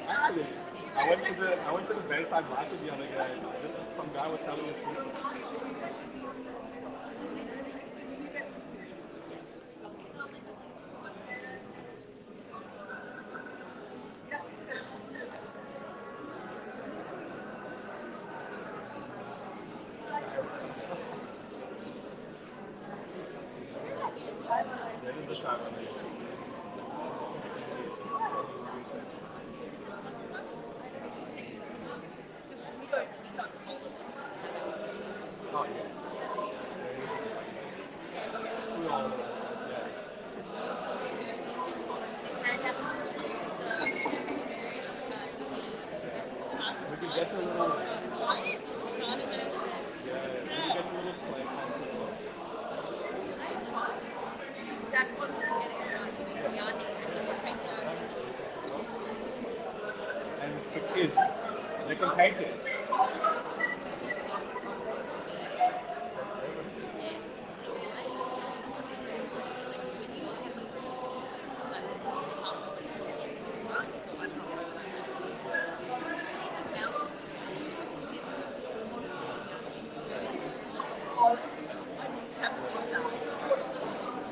Actually, I went to the Bayside market the other day. Some guy was selling a fruit. There is a time on it. Oh, yeah. We all know. Yeah. We can get the little. Yeah, we can get the little play concert. And for kids, they can paint it.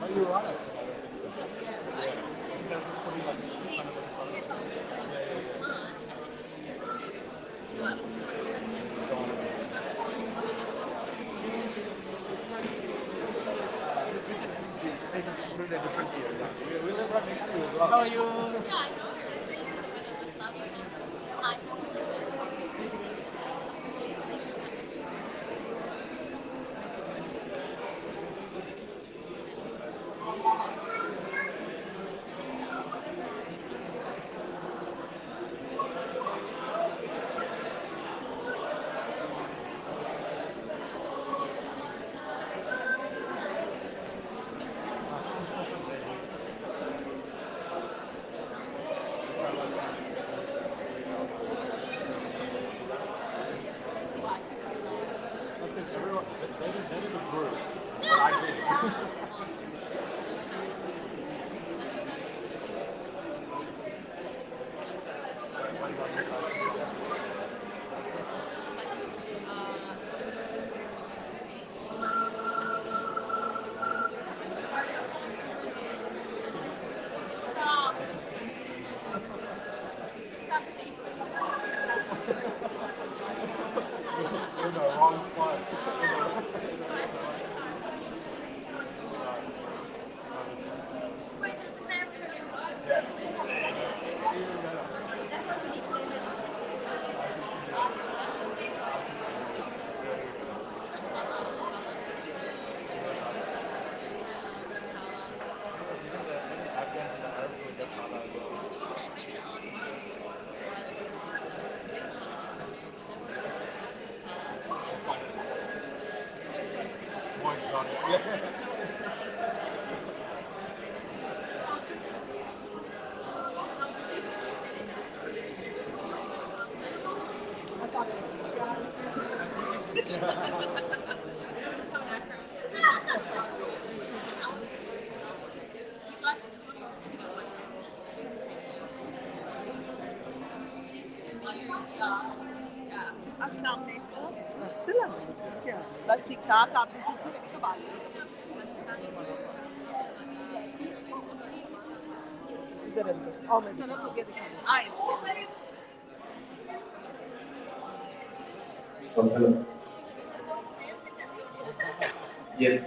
Oh, you're right. Put it in a different year. We live right next to you as well. How are you? Everyone, they did a group, but I did. You're in the wrong spot. More exotic. अस्सलाम वालेकुम। अस्सलाम क्या बस ठीक ठाक आप किसी थे कब आ गए इधर अंदर आओ मैं चलो सुबह दिखा आए Hello. Yes.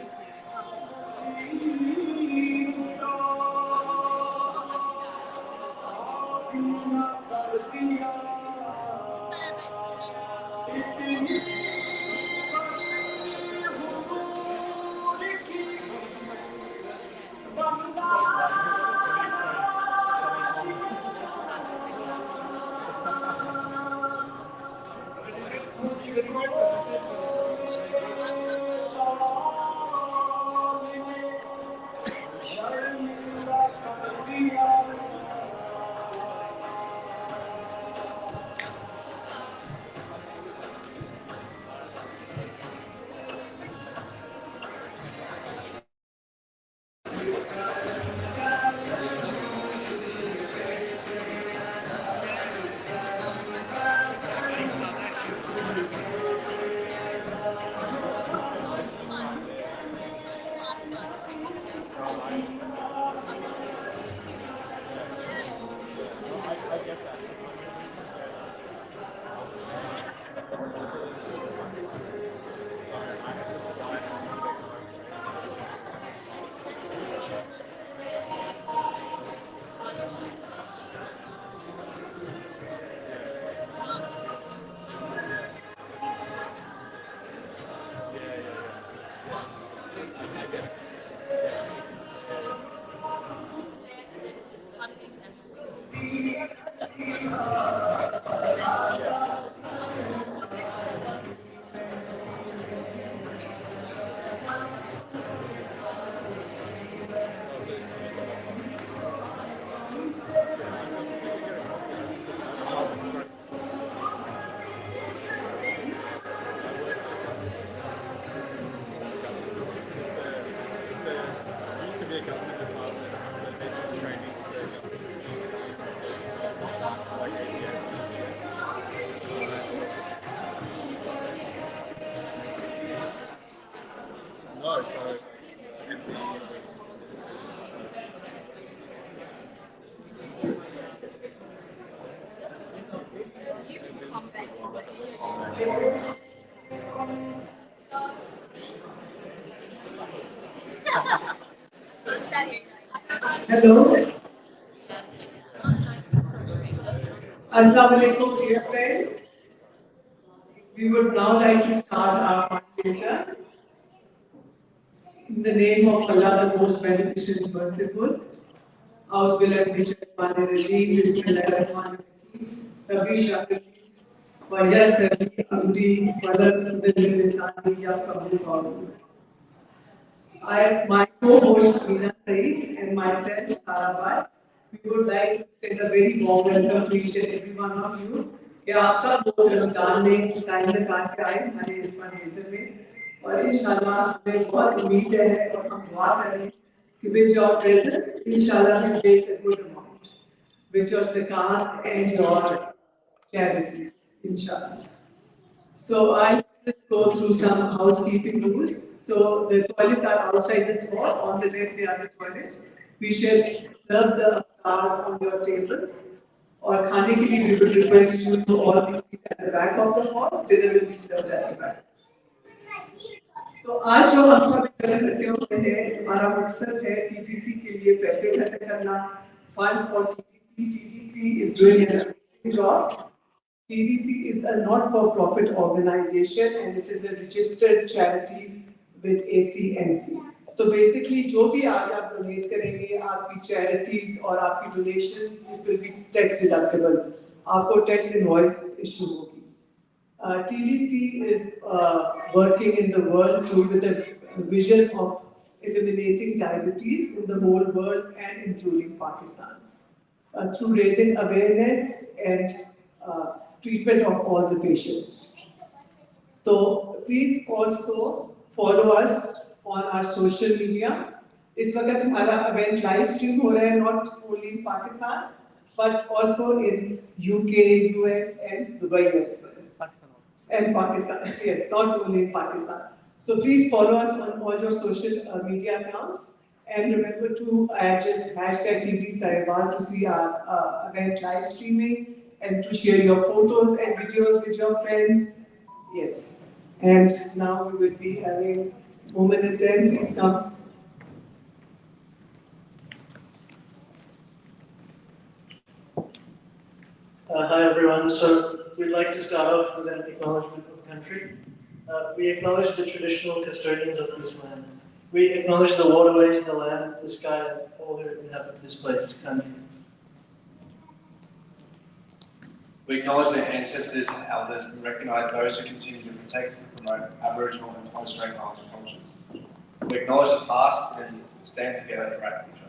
No, it's not. Hello. Assalamu alaikum, dear friends. We would now like to start our fundraiser. In the name of Allah, the most beneficent and merciful. Aus billahi min shaitanir rajeem. Bismillahirrahmanirrahim. Rabbi shrah li wa yassir li amri wa la tuhdil lisani yafqahu qawli. My co-host Meena Saeed and myself, Sarabat, we would like to send a very warm welcome to each and every one of you. कि आप सब लोग रमजान में time निकाल के आए हमारे इस फंड्रेजर में और इंशाल्लाह हमें बहुत उम्मीद है और हम दुआ करें कि with your presence इंशाल्लाह we raise a good amount with your zakat and your charities inshallah. So I'll just go through some housekeeping rules. So the toilets are outside this wall. On the left, they are the toilets. We shall serve the iftar on your tables. Or खाने के लिए we would request you to all be seated at the back of the hall. Dinner will be served at the back. So आज जो हम सब इकट्ठे हुए हैं, हमारा मकसद है TDC के लिए पैसे इकट्ठे करना. Funds for TDC. TDC is doing an amazing job. TDC is a not-for-profit organization and it is a registered charity with ACNC. तो basically जो भी आज आप donate करेंगे, आपकी charities और आपकी donations, it will be tax deductible. आपको tax invoice issue होगी. TDC is working in the world too with a vision of eliminating diabetes in the whole world and including Pakistan through raising awareness and treatment of all the patients. So please also follow us on our social media. इस वक्त हमारा event live stream हो रहा है not only in Pakistan but also in UK, US and Dubai as well. And Pakistan, yes, not only in Pakistan. So please follow us on all your social media accounts. And remember to add just hashtag TDC to see our event live streaming and to share your photos and videos with your friends. Yes. And now we will be having Women in Zen. Please come. Hi everyone. So we'd like to start off with an acknowledgement of country. We acknowledge the traditional custodians of this land. We acknowledge the waterways, the land, the sky, and all who inhabit this place. Country. We acknowledge their ancestors and elders and recognise those who continue to protect and promote Aboriginal and Torres Strait Islander cultures. We acknowledge the past and stand together for our future.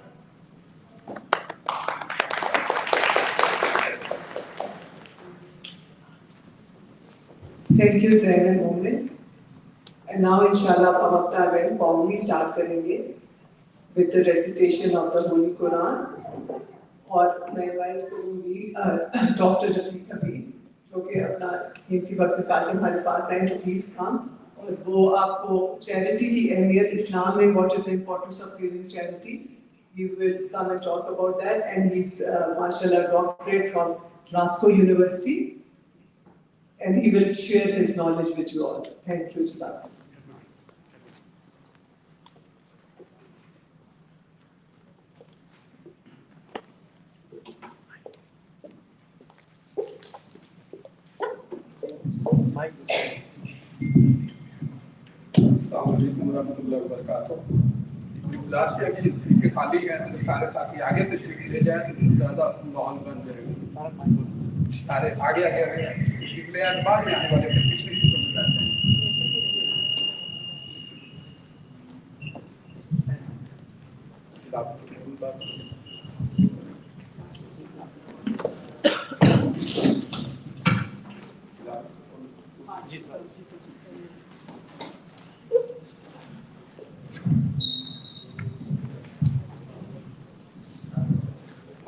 Thank you, Zain and Momin. And now, inshallah, हम अपना event formally start करेंगे with the recitation of the Holy Quran. और मैं invite करूँगी Dr. Rafiq Habib, जो कि अपना कीमती वक्त निकाल के हमारे पास आए, तो please come. और वो आपको charity की अहमियत इस्लाम में, what is the importance of giving charity, he will come and talk about that. And he's mashallah doctorate from Glasgow University. And he will share his knowledge with you all. Thank you, Jazakallah. अस्सलामुअलैकुम वरहमतुल्लाहि वबरकातुहू। गुजारिश है कि सीटें खाली हैं तो सारे साथी आगे तशरीफ ले जाएं, ज़्यादा माहौल बन जाएगा। सारे आगे आगे आगे तशरीफ ले आए, बाद में आने वाले फिर पिछली सीटों में जाते हैं।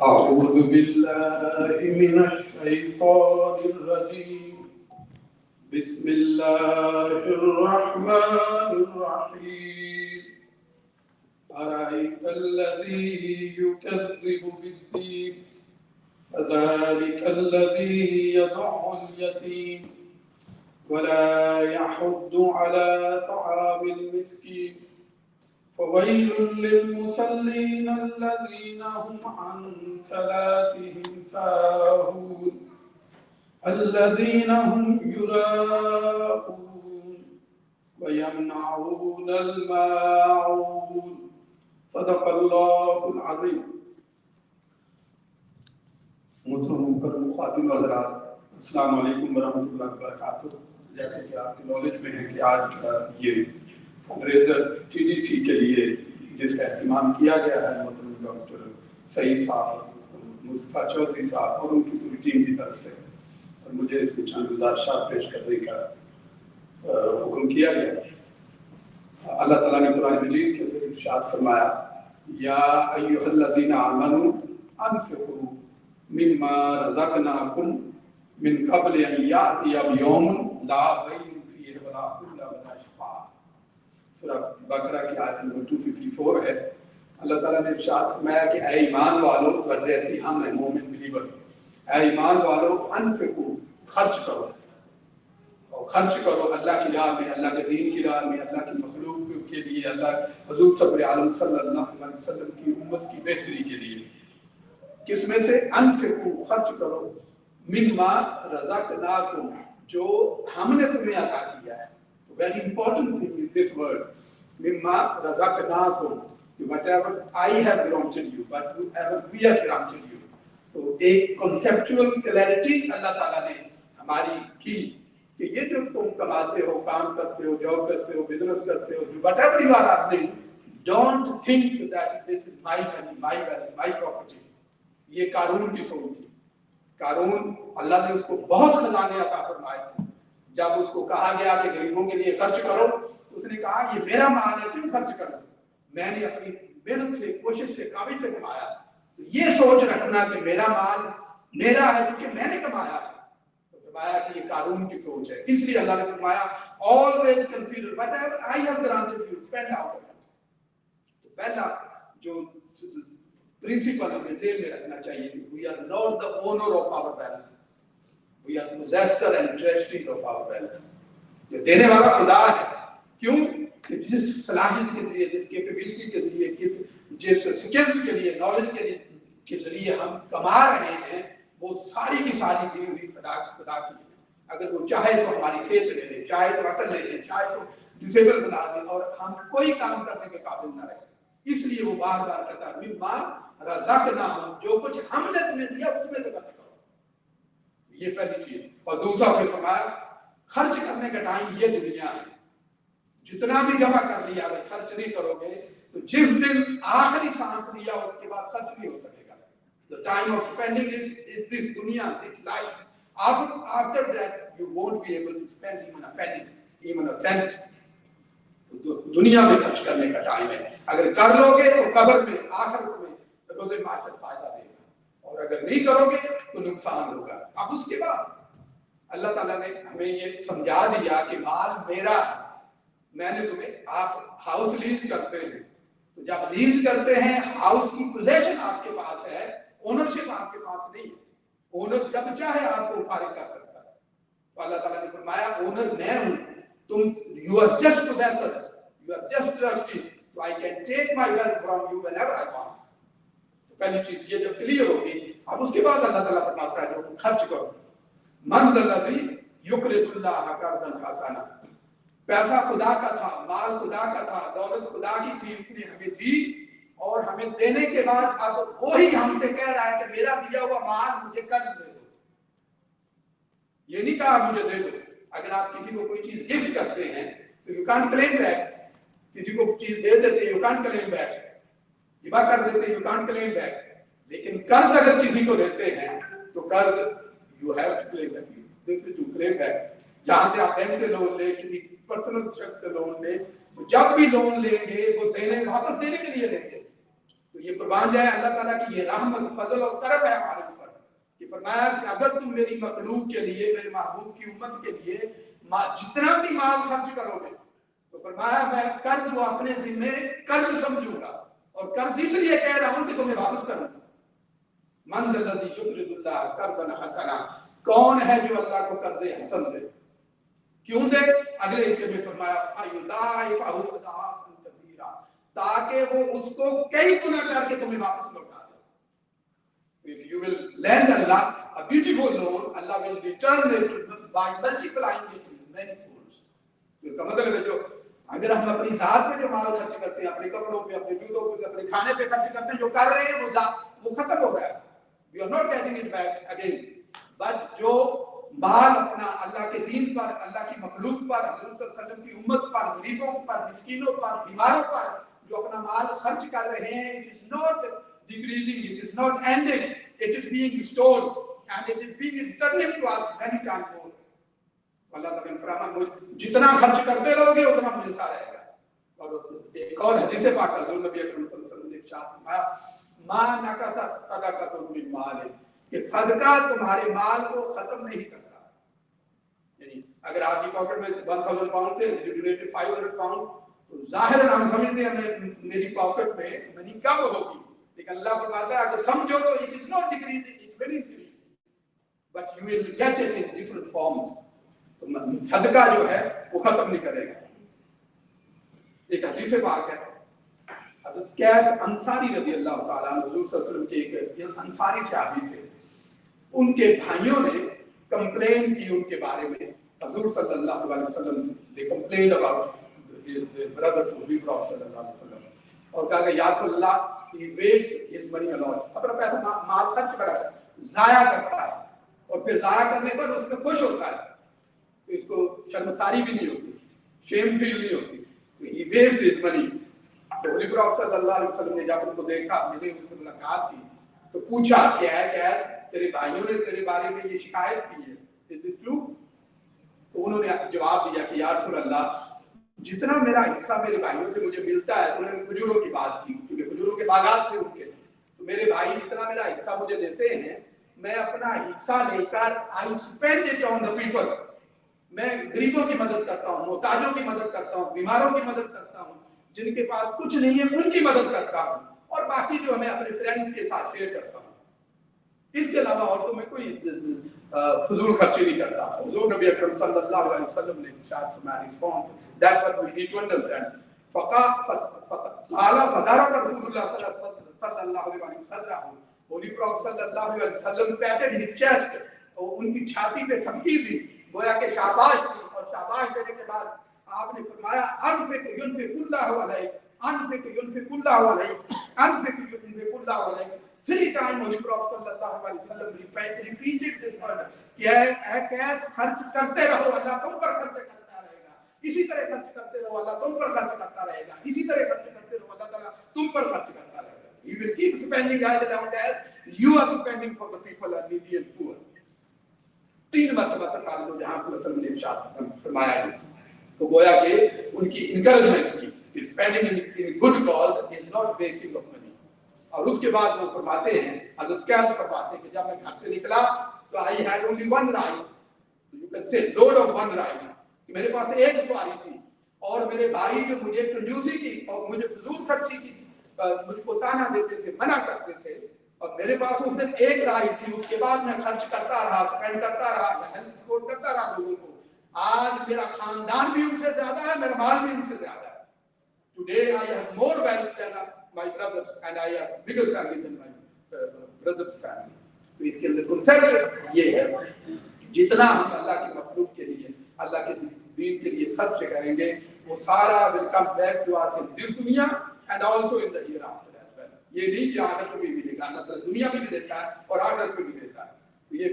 أعوذ بالله من الشيطان الرجيم बिस्मिल्लाहिर्रहमानिर्रहीम अराइतल्लज़ी युकज़्ज़िबु बिद्दीन फ़ज़ालिकल्लज़ी यदउल यतीम वला यहुद्दु अला तआमिल मिस्कीन फ़वैलुल लिलमुसल्लीन अल्लज़ीना हुम अन सलातिहिम साहून अल्लज़ीना हुम युराऊन वयमनऊनल माऊन सदक़ल्लाहुल अज़ीम। मुहतरम मुखातिब हज़रात, अस्सलाम वालेकुम वरहमतुल्लाहि वबरकातुहू। जैसे कि आपकी नॉलेज में है कि आज का ये फंडरेजर TDC के लिए जिसका एहतमाम किया गया है मुहतरम डॉक्टर सईद साहब, मुस्तफा चौधरी साहब और उनकी पूरी टीम की तरफ से, और मुझे इसमें चंद गुज़ारिशात पेश करने का हुक्म किया गया। अल्लाह ताला ने कुरान मजीद के अंदर इरशाद फरमाया, या अय्युहल्लज़ीना आमनू अनफिकू मिम्मा रज़क़नाकुम मिन क़ब्ल अन यातिया यौमुन ला बैयुन फीहि वला खुल्ला वला शिफाअ। सूरह बकरा की आयत नंबर 254 है। अल्लाह ताला ने इरशाद फरमाया कि ऐ ईमान वालों, तो एड्रेस ही हम हैं मोमिन बिलीवर, ऐ ईमान वालों अनफिकू, खर्च करो, और खर्च करो अल्लाह की राह में, अल्लाह के दीन की राह में, अल्लाह की मखलूक के लिए, अल्लाह हुजूर सल्लल्लाहु अलैहि वसल्लम की उम्मत की बेहतरी के लिए। किसमें से? अनफिकू, खर्च करो, मिम्मा रज़क़नाकुम, जो हमने तुम्हें अता किया है। Very important thing in this word, मिम्मा रज़क़नाकुम, whatever I have granted you, whatever we have granted you। तो एक कॉन्सेप्चुअल क्लैरिटी अल्लाह ताला ने हमारी की कि ये जो तुम कमाते हो, काम करते हो, जॉब करते हो, बिजनेस करते हो, whatever you are earning, don't think that this is my money, my wealth, my property। ये कारून की सोच थी। कारून, अल्लाह ने उसको बहुत खजाने अता फरमाए थे। जब उसको कहा गया कि गरीबों के लिए खर्च करो, उसने कहा ये मेरा माल है, क्यों खर्च करो, मैंने अपनी मेहनत से, कोशिश से, काबिज से कमाया। तो ये सोच रखना कि मेरा माल मेरा है क्योंकि मैंने कमाया है, तो फरमाया कि ये कारून की सोच है। इसलिए अल्लाह ने फरमाया always consider whatever I have granted you, spend out of it. तो पहला जो प्रिंसिपल हमें ज़हन में रखना चाहिए कि we are not the owner of our wealth, we are possessor and trustee of our wealth. जो देने वाला खुदा है। क्यों? कि जिस सलाहियत के जरिए, जिस कैपेबिलिटी के जरिए, जिस स्किल्स के लिए, नॉलेज के जरिए हम कमा रहे हैं, वो सारी की सारी दी हुई खुदा की है। अगर वो चाहे तो हमारी सेहत ले ले, चाहे तो अकल ले ले, चाहे तो डिसेबल बना दे और हम कोई काम करने के काबिल ना रहे। इसलिए वो बार बार कहता है मिम्मा रज़क़नाहुम, जो कुछ हमने तुम्हें दिया उसमें से खर्च करो। ये पहली चीज। और दूसरा फिर फरमाया खर्च करने का टाइम ये दुनिया है, जितना भी जमा कर लिया अगर खर्च नहीं करोगे तो जिस दिन आखिरी सांस लिया उसके बाद खर्च नहीं हो सकेगा। The time of spending is this dunya, this life. After that you won't be able to spend even a penny, even a cent। तो दुनिया में खर्च करने का टाइम है। अगर कर लोगे तो कब्र में, आखिरत में रोज़े माशर फायदा देगा, और अगर नहीं करोगे तो नुकसान होगा। अब उसके बाद अल्लाह ताला ने हमें ये समझा दिया कि माल मेरा, मैंने तुम्हें, आप हाउस लीज करते हैं, तो जब लीज करते हैं हाउस की पोजेशन आपके पास है, ओनरशिप आपके पास नहीं है। ओनर जब चाहे आपको फारिग कर सकता है। तो अल्लाह ताला ने फरमाया ओनर मैं हूं, तुम you are just possessors, you are just trustees, so I can take my wealth from you whenever I want. तो पहली चीज ये जब क्लियर होगी, अब उसके बाद अल्लाह ताला फरमाता है जो खर्च करो, मन ज़ल्लज़ी युक़रिदुल्लाह क़र्ज़न हसना। पैसा खुदा का था, माल खुदा का था, दौलत खुदा की थी, उसने हमें दी, और हमें देने के बाद अब वही हमसे कह रहा है कि मेरा दिया हुआ माल मुझे कर्ज दे दो। ये नहीं कहा मुझे दे दो। अगर आप किसी को कोई चीज गिफ्ट करते हैं तो यू कांट क्लेम बैक। किसी को चीज दे देते you can't claim back, Hiba कर देते यू कांट क्लेम बैक। लेकिन कर्ज अगर किसी को देते हैं तो कर्ज you have to claim back, this is to claim back. जहां से आप बैंक से लोन ले, किसी पर्सनल शख्स से लोन ले, तो जब भी लोन लेंगे वो देने, वापस देने के लिए लेंगे। तो ये कुर्बान जाए अल्लाह ताला की ये रहमत, फजल और करम है हमारे ऊपर कि फरमाया कि अगर तुम मेरी मखलूक के लिए, मेरे महबूब की उम्मत के लिए जितना भी माल खर्च करोगे, तो फरमाया मैं कर्ज वो अपने जिम्मे कर्ज समझूंगा, और कर्ज इसलिए कह रहा हूं कि तुम्हें वापस करूंगा। मंज़िलती युक़रिदुल्लाह कर्ज़न हसना, कौन है जो अल्लाह को कर्ज हसन दे? क्यों दे? अगले हिस्से में फरमाया फयुदाइफहु अदाअन कसीरा, ताकि वो उसको कई गुना करके तुम्हें वापस लौटा दे। If you will lend Allah a beautiful loan, Allah will return it by multiplying it many folds. इसका मतलब है जो अगर हम अपनी जात पे जो माल खर्च करते हैं, अपने कपड़ों पे, अपने जूतों पे, अपने खाने पे खर्च करते हैं, जो कर रहे हैं वो खत्म हो गया, we are not getting it back again. But जो माल अपना अल्लाह के दीन पर, अल्लाह की मखलूक पर, हज़रत सल्लल्लाहु अलैहि वसल्लम की उम्मत पर, गरीबों पर, मिस्कीनों पर, बीमारों पर जो अपना माल खर्च कर रहे हैं, it is not decreasing, it is not ending, it is being restored and it is being returned to us many times more. अल्लाह ताला ने फरमाया जितना खर्च करते रहोगे उतना मिलता रहेगा। और एक और हदीस पाक हज़रत नबी अकरम सल्लल्लाहु अलैहि वसल्लम ने इरशाद फरमाया मा नकसा सदक़तुन मिन मालिन, कि सदका तुम्हारे माल को खत्म नहीं करता। यानी अगर आपकी पॉकेट में 1000 पाउंड थे, यू डोनेटेड 500 पाउंड, तो जाहिर हम समझते हैं मेरी पॉकेट में मनी कम होगी, लेकिन अल्लाह फरमाता है अगर समझो तो it is not decreasing, it will increase, but you will get it in different forms. तो सदका जो है वो खत्म नहीं करेगा। एक हदीस पाक है, हज़रत कैस अंसारी रज़ी अल्लाह ताला अन्हु, हुज़ूर सल्लल्लाहु अलैहि वसल्लम के एक अंसारी सहाबी थे, उनके भाइयों ने कंप्लेन की उनके बारे में हुज़ूर सल्लल्लाहु अलैहि वसल्लम से। They complain about brother to be prophet सल्लल्लाहु अलैहि वसल्लम, और कहा कि या रसूलल्लाह he wastes his money a lot, अपना पैसा माल खर्च करा है, जाया करता है, और फिर जाया करने पर उसमें खुश होता है, तो इसको शर्मसारी भी नहीं होती, शेम फील नहीं होती, तो ही वेस्ट्स हिज मनी। तो होली प्रॉफिट सल्लल्लाहु अलैहि वसल्लम ने जब उनको देखा, मिले, उनसे मुलाकात की, तो पूछा क्या है कैस, तेरे भाइयों ने तेरे बारे में ये शिकायत की है, इज इट ट्रू? तो उन्होंने जवाब दिया कि या रसूल अल्लाह, जितना मेरा हिस्सा मेरे भाइयों से मुझे मिलता है, तो उन्होंने खजूरों की बात की, क्योंकि खजूरों के बागात थे उनके, तो मेरे भाई जितना मेरा हिस्सा मुझे देते हैं, मैं अपना हिस्सा लेकर I spend it on the people, मैं गरीबों की मदद करता हूँ, मोहताजों की मदद करता हूँ, बीमारों की मदद करता हूँ, जिनके पास कुछ नहीं है उनकी मदद करता हूँ, और बाकी जो मैं अपने फ्रेंड्स के साथ शेयर करता हूँ। इसके अलावा और तो मैं कोई फजूल खर्ची नहीं करता। हुज़ूर नबी अकरम सल्लल्लाहु अलैहि वसल्लम ने इरशाद फरमाया, response that what we need to understand, क़ाला फदारक रसूलुल्लाह सल्लल्लाहु अलैहि वसल्लम, होली प्रॉफिट सल्लल्लाहु अलैहि वसल्लम पैटेड हिज चेस्ट, और उनकी छाती पे थपकी दी, गोया के शाबाश दी, और शाबाश देने के बाद आपने फरमाया अनफिक युनफिकुल्लाहु अलैहि, अनफिक युनफिकुल्लाहु अलैहि, अनफिक युनफिकुल्लाहु अलैहि। 3 times होली प्रॉफिट सल्लल्लाहु अलैहि वसल्लम रिपीटेड दिस वर्ड, क्या कैस खर्च करते रहो, अल्लाह तुम पर खर्च करता रहेगा, इसी तरह खर्च करते रहो, अल्लाह तुम पर खर्च करता रहेगा, इसी तरह खर्च करते रहो, अल्लाह ताला तुम पर खर्च करता रहेगा। He will keep spending as long as you are spending for the people and needy and poor। 3 मरतबा सरकार को जहां सल्लल्लाहु अलैहि वसल्लम ने इरशाद फरमाया है, तो गोया के उनकी इंकरेजमेंट की, spending in good cause is not wasting of money. और उसके बाद वो फरमाते हैं, हज़रत कैस फरमाते हैं कि जब मैं घर से निकला तो I had only 1 ride, you can say load of 1 ride, मेरे पास एक सवारी थी, और मेरे भाई जो मुझे कंजूसी की और मुझे फजूल खर्ची की मुझको ताना देते थे, मना करते थे, और मेरे पास उस दिन एक राइड थी, उसके बाद मैं खर्च करता रहा, स्पेंड करता रहा, हेल्प सपोर्ट करता रहा लोगों को। आज मेरा खानदान भी उनसे ज्यादा है, मेरा माल भी उनसे ज्यादा है। Today I have more wealth than my brothers and I have bigger family than my brothers family. तो इसके अंदर कांसेप्ट ये है, जितना हम अल्लाह की मखलूक के लिए, अल्लाह के दीन के लिए खर्च करेंगे, वो सारा will come back to us in this दुनिया and also in the hereafter as well. ये नहीं कि आखिरत में भी मिलेगा, अल्लाह ताला दुनिया में भी देता है और आखिरत में भी देता है। तो ये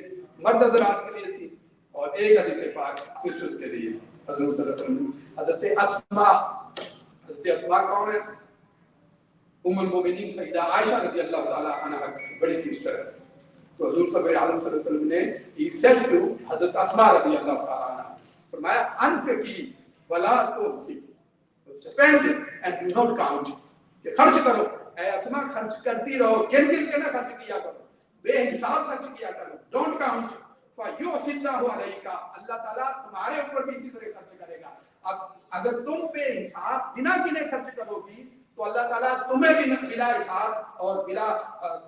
मर्द हज़रात के लिए थी, और एक हदीस पाक सिस्टर्स के लिए। हज़रत सल्लल्लाहु अलैहि वसल्लम, हज़रत अस्मा कौन है? उम्मुल मोमिनीन सैयदा आयशा रज़ियल्लाहु ताला अन्हा बड़ी सिस्टर है। तो हुज़ूर सल्लल्लाहु अलैहि वसल्लम ने ही सेड टू हज़रत अस्मा रज़ियल्लाहु ताला अन्हा, फरमाया अनफिकी वला तुसी, spend and do not count, कि खर्च करो, ऐ अस्मा खर्च करती रहो, गिन गिन के ना खर्च किया करो, बेहिसाब खर्च किया करो, डोंट काउंट, फयुसिल्लाहु अलैका, अल्लाह ताला तुम्हारे ऊपर भी इसी तरह खर्च करेगा। अब अगर तुम पे हिसाब बिना गिने खर्च करोगी तो अल्लाह ताला तुम्हें भी बिला हिसाब और बिला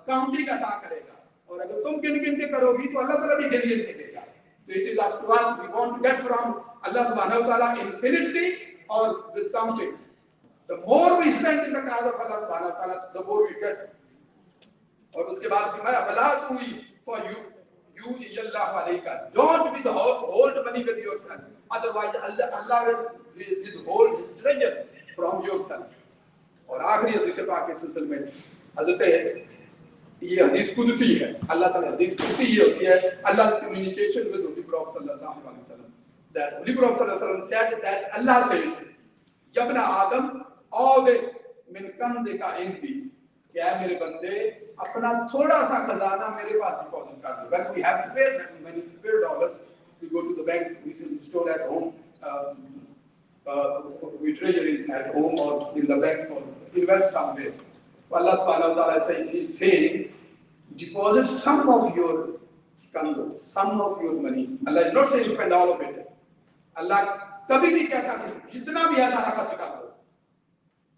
काउंटिंग अता करेगा, और अगर तुम गिन गिन के करोगी तो अल्लाह ताला भी गिन गिन के देगा। So it is up to us. We want to get from Allah subhanahu wa ta'ala infinity or with counting. The more we spend in the cause of Allah subhanahu wa ta'ala, the more we get. और उसके बाद फरमाया वला तुई for you यल्लाहु अलैका, don't withhold money with yourself, otherwise Allah will withhold his treasure from yourself. और आखिरी हदीस पाक के सिलसिले में हजरत ये हदीस कुदसी है, अल्लाह ताला हदीस कुदसी ये होती है, अल्लाह communication with Holy Prophet sallallahu alaihi wasallam, that Holy Prophet sallallahu alaihi wasallam said that Allah says यब्ना आदम औदे मिन कंज़िका इंदी, क्या मेरे बंदे अपना थोड़ा सा खजाना मेरे पास डिपॉजिट कर दो। When we have spare dollars, we go to the bank, we store at home, we treasure it at home or in the bank or invest somewhere. Allah subhanahu wa ta'ala is saying, deposit some of your kanzo, some of your money. Allah is not saying spend all of it. Allah कभी नहीं कहता कि जितना भी है सारा खर्च कर दो।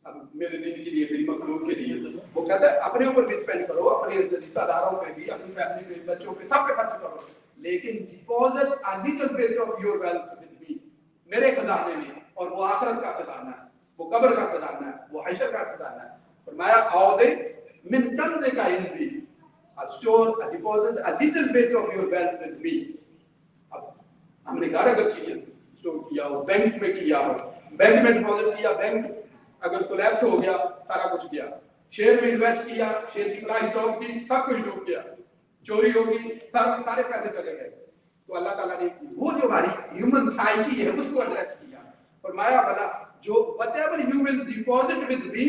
अब मेरे दिन के लिए, मेरी मखलूक के लिए, वो कहता है अपने ऊपर भी स्पेंड करो, अपने रिश्तेदारों पे भी, अपनी फैमिली पे, बच्चों पे, सब पे खर्च करो, लेकिन deposit a little bit of your wealth with me, मेरे खजाने में, और वो आखिरत का खजाना है, वो कब्र का खजाना है, वो हशर का खजाना है। फरमाया औदे मिन कंज़िका इंदी, store a deposit a little bit of your wealth with me. अब हमने घर अगर किया, स्टोर किया हो, बैंक में किया हो, बैंक में डिपॉजिट किया, बैंक अगर कोलैप्स हो गया, सारा कुछ गया। शेयर में इन्वेस्ट किया, शेयर की प्राइस ड्रॉप की, सब कुछ डूब गया, चोरी होगी, सारे पैसे चले गए। तो अल्लाह ताला ने वो जो हमारी ह्यूमन साइकी है उसको एड्रेस किया। फरमाया वाला जो whatever you will deposit with me,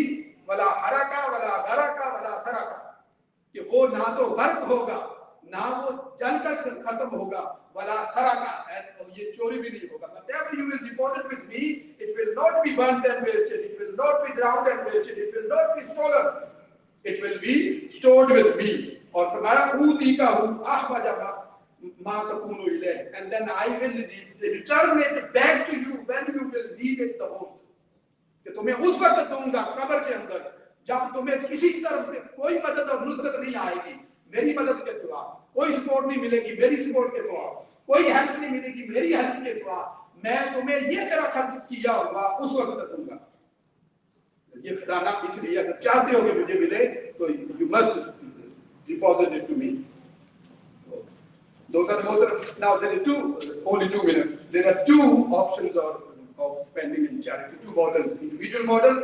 वाला हरका वाला गरका वाला सरका, कि वो ना तो गर्क होगा, ना वो जलकर खत्म होगा, वाला सरका, और ये चोरी भी नहीं होगा। Whatever you will deposit with me, it will not be burnt and wasted, it will not be drowned and wasted, it will not be stolen, it will be stored with me. और फरमाया ऊती का हूँ ahwajama ma takunu ilayh, and then I will return it back to you when you will need it the most. कि तुम्हें उस वक्त दूंगा कब्र के अंदर जब तुम्हें किसी तरफ से कोई मदद और नुसरत नहीं आएगी, मेरी मदद के सिवा कोई सपोर्ट नहीं मिलेगी, मेरी सपोर्ट के सिवा कोई हेल्प नहीं मिलेगी, मेरी हेल्प के सिवा, मैं तुम्हें ये तेरा खर्च किया हुआ उस वक्त दूंगा। ये खजाना इसलिए अगर चाहते हो कि मुझे मिले तो you must deposit it to me. Those are both. Now there are only 2 minutes. There are 2 options of spending in charity. 2 models: individual model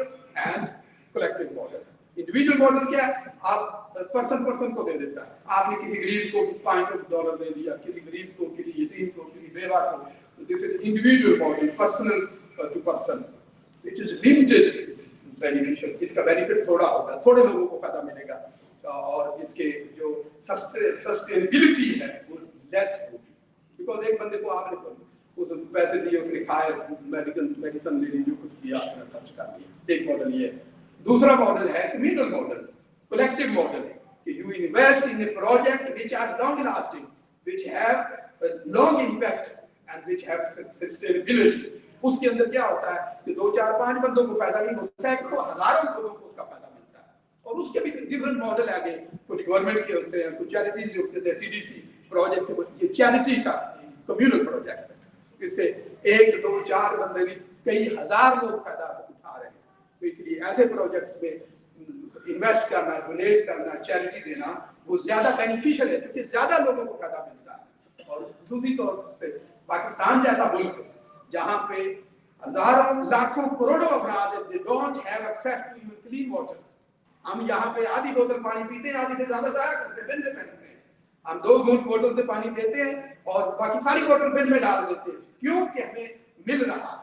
and collective model. Individual model क्या है? आप person को दे देता है। आपने किसी गरीब को $500 दे दिया, किसी गरीब को, किसी यतीम को, किसी बेवा को. This is individual model, personal to person. It is limited beneficial. इसका benefit थोड़ा होगा, थोड़े लोगों को फायदा मिलेगा, और इसके जो सस्टेनेबिलिटी है वो लेस होगी। बिकॉज एक बंदे को आपने उसको पैसे दिए, उसने खाए, मेडिसिन ले ली, जो कुछ किया आपने खर्च कर दिया। एक मॉडल ये है। दूसरा मॉडल है कम्युनल मॉडल, कलेक्टिव मॉडल, कि you invest in a project which are long lasting, which have long impact and which have sustainability. उसके अंदर क्या होता है कि 2, 4, 5 बंदों को फायदा नहीं होता, सैकड़ों हजारों लोगों को उसका फायदा मिलता है। और उसके भी डिफरेंट मॉडल आगे, कुछ गवर्नमेंट के होते हैं, कुछ चैरिटीज होते हैं। TDC प्रोजेक्ट ये चैरिटी का कम्युनल प्रोजेक्ट है, इससे 1, 2, 4 बंदे भी कई हजार लोग फायदा उठा रहे हैं। तो इसलिए ऐसे प्रोजेक्ट्स में इन्वेस्ट करना, डोनेट करना, चैरिटी देना वो ज्यादा बेनिफिशियल है, क्योंकि ज्यादा लोगों को फायदा मिलता है। और दूसरी तौर पे पाकिस्तान जैसा मुल्क जहाँ पे हजारों लाखों करोड़ों अफराद they don't have access to even clean water. हम यहाँ पे आधी बोतल पानी पीते हैं, आधी से ज्यादा जाया करते हैं, बिन में फेंकते हैं। हम 2 घूंट बोतल से पानी देते हैं और बाकी सारी बोतल बिन में डाल देते हैं, क्योंकि हमें मिल रहा है,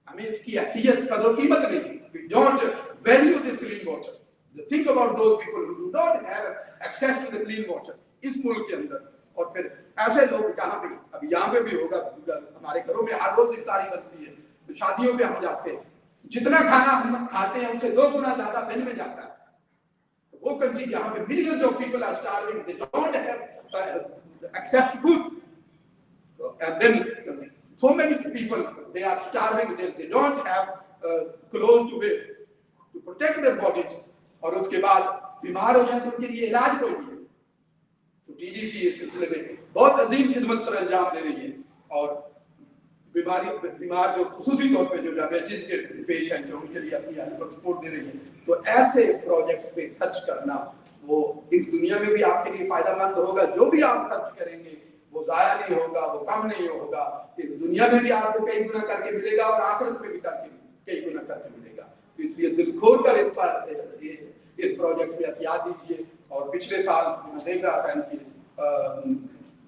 हमें इसकी हैसियत कदर कीमत नहीं। We don't value this clean water. Think about those people who do not have access to the clean water इस मुल्क के अंदर। और फिर ऐसे लोग जहाँ पे, अब यहाँ पे भी होगा, हमारे घरों में हर रोज इफ्तारी बनती है, शादियों पे हम जाते हैं, जितना खाना हम खाते हैं उससे 2 गुना ज्यादा बिन में जाता है। वो कंट्री जहाँ पे millions of people are starving, they don't have access to food, And then so many people, they are starving, they don't have clothes to wear, to protect their bodies, और उसके बाद बीमार हो जाए तो उनके लिए इलाज कोई नहीं है। तो TDC इस सिलसिले में बहुत अजीम खिदमत सर अंजाम दे रही है, और बीमार जो खुसूसी तौर पे जो डायबिटीज के पेशेंट हैं उनके लिए अपनी हेल्थ पर सपोर्ट दे रही है। तो ऐसे प्रोजेक्ट्स पे खर्च करना वो इस दुनिया में भी आपके लिए फायदेमंद होगा, जो भी आप खर्च करेंगे वो जाया नहीं होगा, वो कम नहीं होगा, इस दुनिया में भी आपको कई गुना करके मिलेगा और आखिरत में भी करके कई गुना करके मिलेगा। तो इसलिए दिल खोल कर इस प्रोजेक्ट में एहतियात दीजिए। और पिछले साल मैं देख रहा था इनकी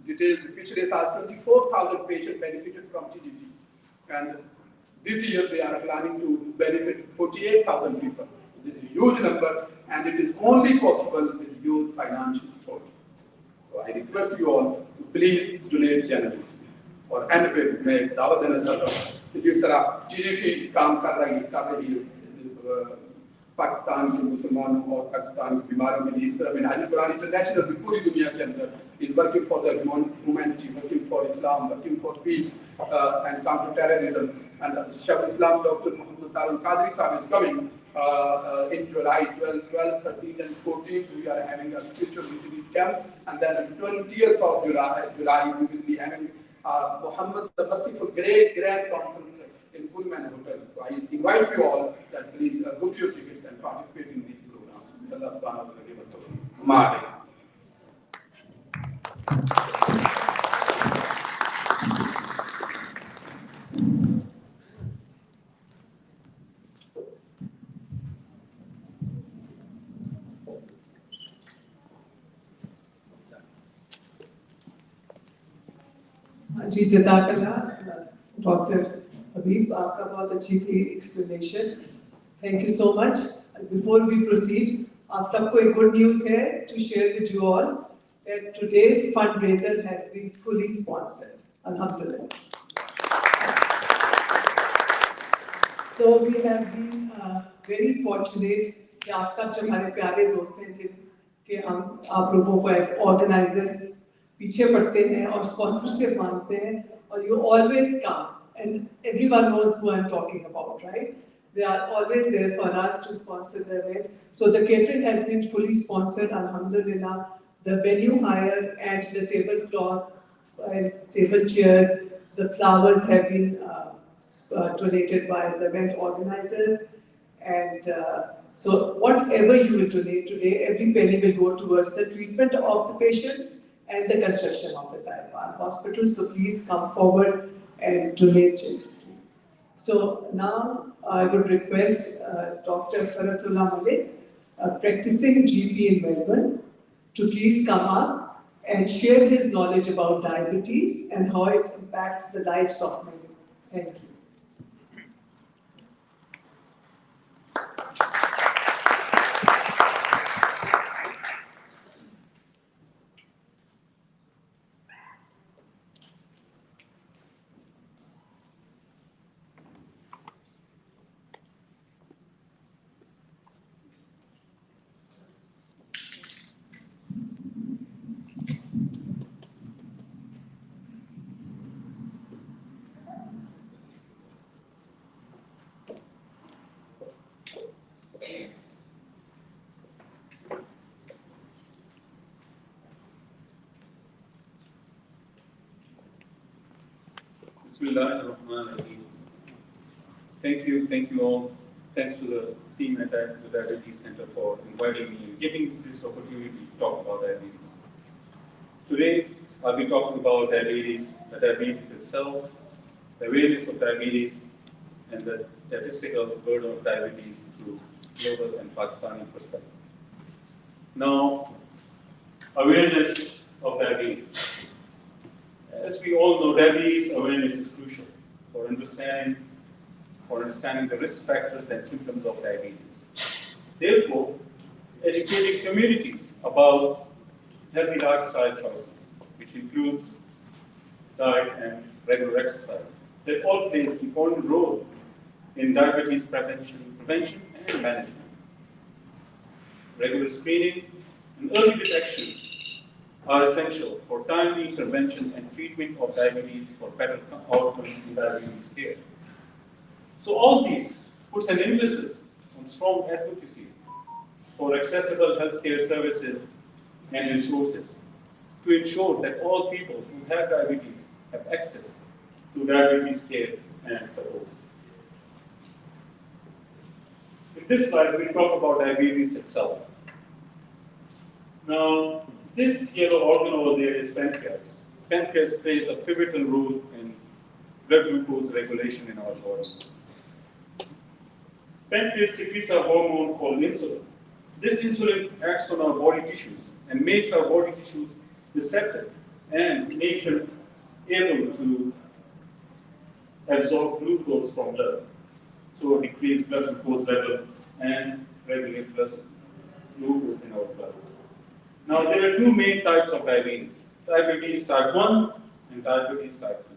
डिटेल्स, पिछले साल 24,000 patient benefited from TDC, and this year they are planning to benefit 48,000 people. This is a huge number, and it is only possible with huge financial support. So I request you all to please donate generously. और and पे मैं एक दावा देना चाहता हूँ कि जिस तरह TDC काम कर रही है पाकिस्तान के मुसलमानों और पाकिस्तान के बीमारों के लिए, इस तरह मिनाज कुरान इंटरनेशनल भी पूरी दुनिया के अंदर is working for the humanity, working for Islam, working for peace and counter terrorism. And Shaykh Islam Dr. Muhammad Tarun Qadri Sahib is coming in July 12, 13 and 14. We are having a spiritual retreat camp, and then on 20th of July we will be having Muhammad the Merciful Grand Conference in Pullman Hotel. So I invite you all that please book your tickets and participate in these programs. May Allah subhanahu wa ta'ala give us tawfiq. जी जज़ाकल्लाह doctor हबीब, आपका बहुत अच्छी थी explanation, thank you so much. Before we proceed, आप सबको एक good news है to share with you all that today's fundraiser has been fully sponsored. Alhamdulillah. So we have been very fortunate कि आप सब जो हमारे प्यारे दोस्त हैं जिनके हम आप लोगों को as organizers पीछे पड़ते हैं और sponsorship मांगते हैं, और you always come and everyone knows who I'm talking about, right? They are always there for us to sponsor the event. So the catering has been fully sponsored, alhamdulillah. The venue hire and the tablecloth and table chairs, the flowers have been donated by the event organizers. And so whatever you will donate today, every penny will go towards the treatment of the patients and the construction of the Saipan Hospital. So please come forward and donate generously. So now I would request Dr. Faratullah Malik, a practicing GP in Melbourne, to please come up and share his knowledge about diabetes and how it impacts the lives of many. Thank you. Bismillahirrahmanirrahim. Thank you all. Thanks to the team at the Diabetes Centre for inviting me and giving this opportunity to talk about diabetes. Today, I'll be talking about diabetes, the diabetes itself, the awareness of diabetes, and the statistical burden of diabetes through global and Pakistani perspective. Now, awareness of diabetes. As we all know, diabetes awareness is crucial for understanding the risk factors and symptoms of diabetes. Therefore, educating communities about healthy lifestyle choices, which includes diet and regular exercise, that all plays an important role in diabetes prevention and management. Regular screening and early detection are essential for timely intervention and treatment of diabetes for better outcome in diabetes care. So all these puts an emphasis on strong advocacy for accessible healthcare services and resources to ensure that all people who have diabetes have access to diabetes care and support. In this slide, we talk about diabetes itself. Now, this yellow organ over there is pancreas. Pancreas plays a pivotal role in blood glucose regulation in our body. Pancreas secretes a hormone called insulin. This insulin acts on our body tissues and makes our body tissues receptive and makes them able to absorb glucose from blood. So decrease blood glucose levels and regulate blood glucose in our blood. Now there are two main types of diabetes. Diabetes type 1 and diabetes type 2.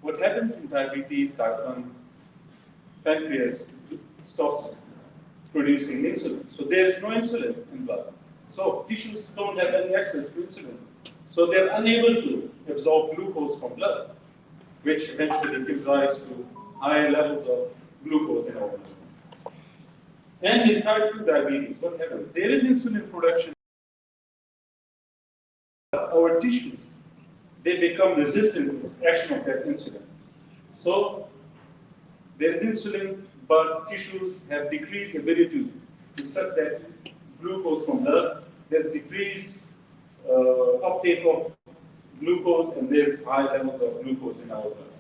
What happens in diabetes type 1, pancreas stops producing insulin. So there's no insulin in blood. So tissues don't have any access to insulin. So they're unable to absorb glucose from blood, which eventually gives rise to high levels of glucose in our blood. And in type 2 diabetes, what happens? There is insulin production. Our tissues, they become resistant to the action of that insulin. So there is insulin, but tissues have decreased ability to suck that glucose from blood. There's decreased uptake of glucose, and there's high levels of glucose in our blood.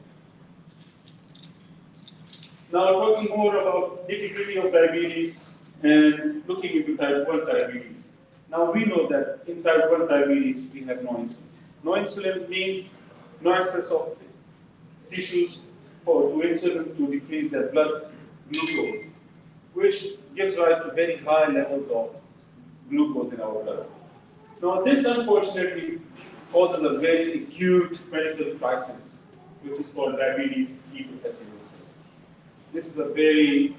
Now, talking more about nitty-gritty of diabetes and looking into type 1 diabetes. Now, we know that in type 1 diabetes, we have no insulin. No insulin means no access of tissues to insulin to decrease their blood glucose, which gives rise to very high levels of glucose in our blood. Now, this unfortunately causes a very acute medical crisis, which is called diabetes ketoacidosis. This is a very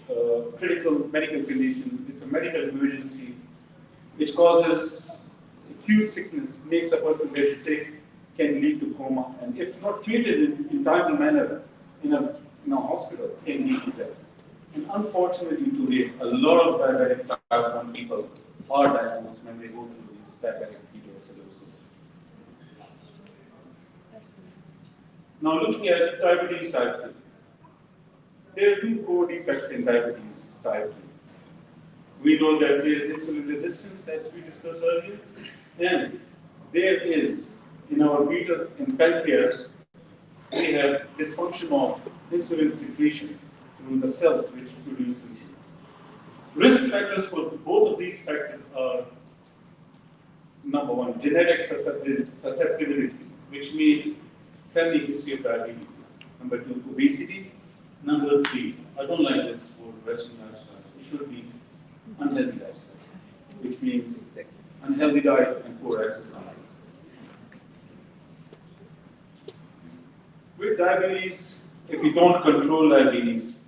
critical medical condition. It's a medical emergency which causes acute sickness, makes a person very sick, can lead to coma, and if not treated in timely manner in a hospital, can lead to death. And unfortunately today, a lot of diabetic type 1 people are diagnosed when they go through this diabetic ketoacidosis. Now looking at diabetes type 2. There are two core defects in diabetes type 2. We know that there is insulin resistance, as we discussed earlier, and there is, in our beta and pancreas, we have dysfunction of insulin secretion through the cells which produce insulin. Risk factors for both of these factors are, number one, genetic susceptibility, which means family history of diabetes. Number two, obesity. Number three, I don't like this word Western lifestyle. It should be unhealthy lifestyle, which means unhealthy diet and poor exercise. With diabetes, if we don't control diabetes,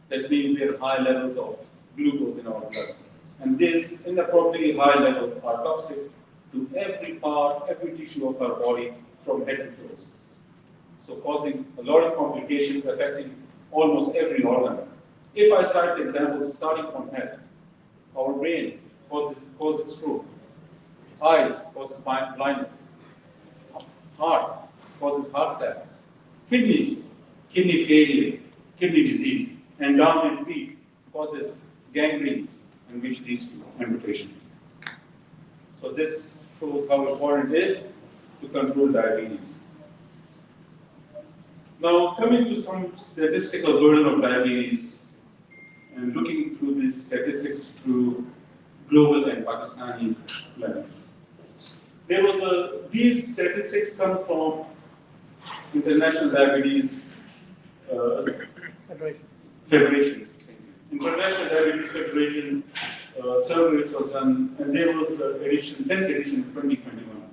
that means there are high levels of glucose in our blood. And these inappropriately high levels are toxic to every part, every tissue of our body from head to toes. So causing a lot of complications affecting almost every organ. If I cite examples starting from head, our brain causes stroke, eyes causes blindness, heart causes heart attacks, kidneys, kidney failure, kidney disease, and down in feet causes gangrenes, and which leads to amputation. So this shows how important it is to control diabetes. Now, coming to some statistical burden of diabetes and looking through these statistics through global and Pakistani lens. These statistics come from International Diabetes Federation. International Diabetes Federation survey which was done, and there was 10th edition in 2021.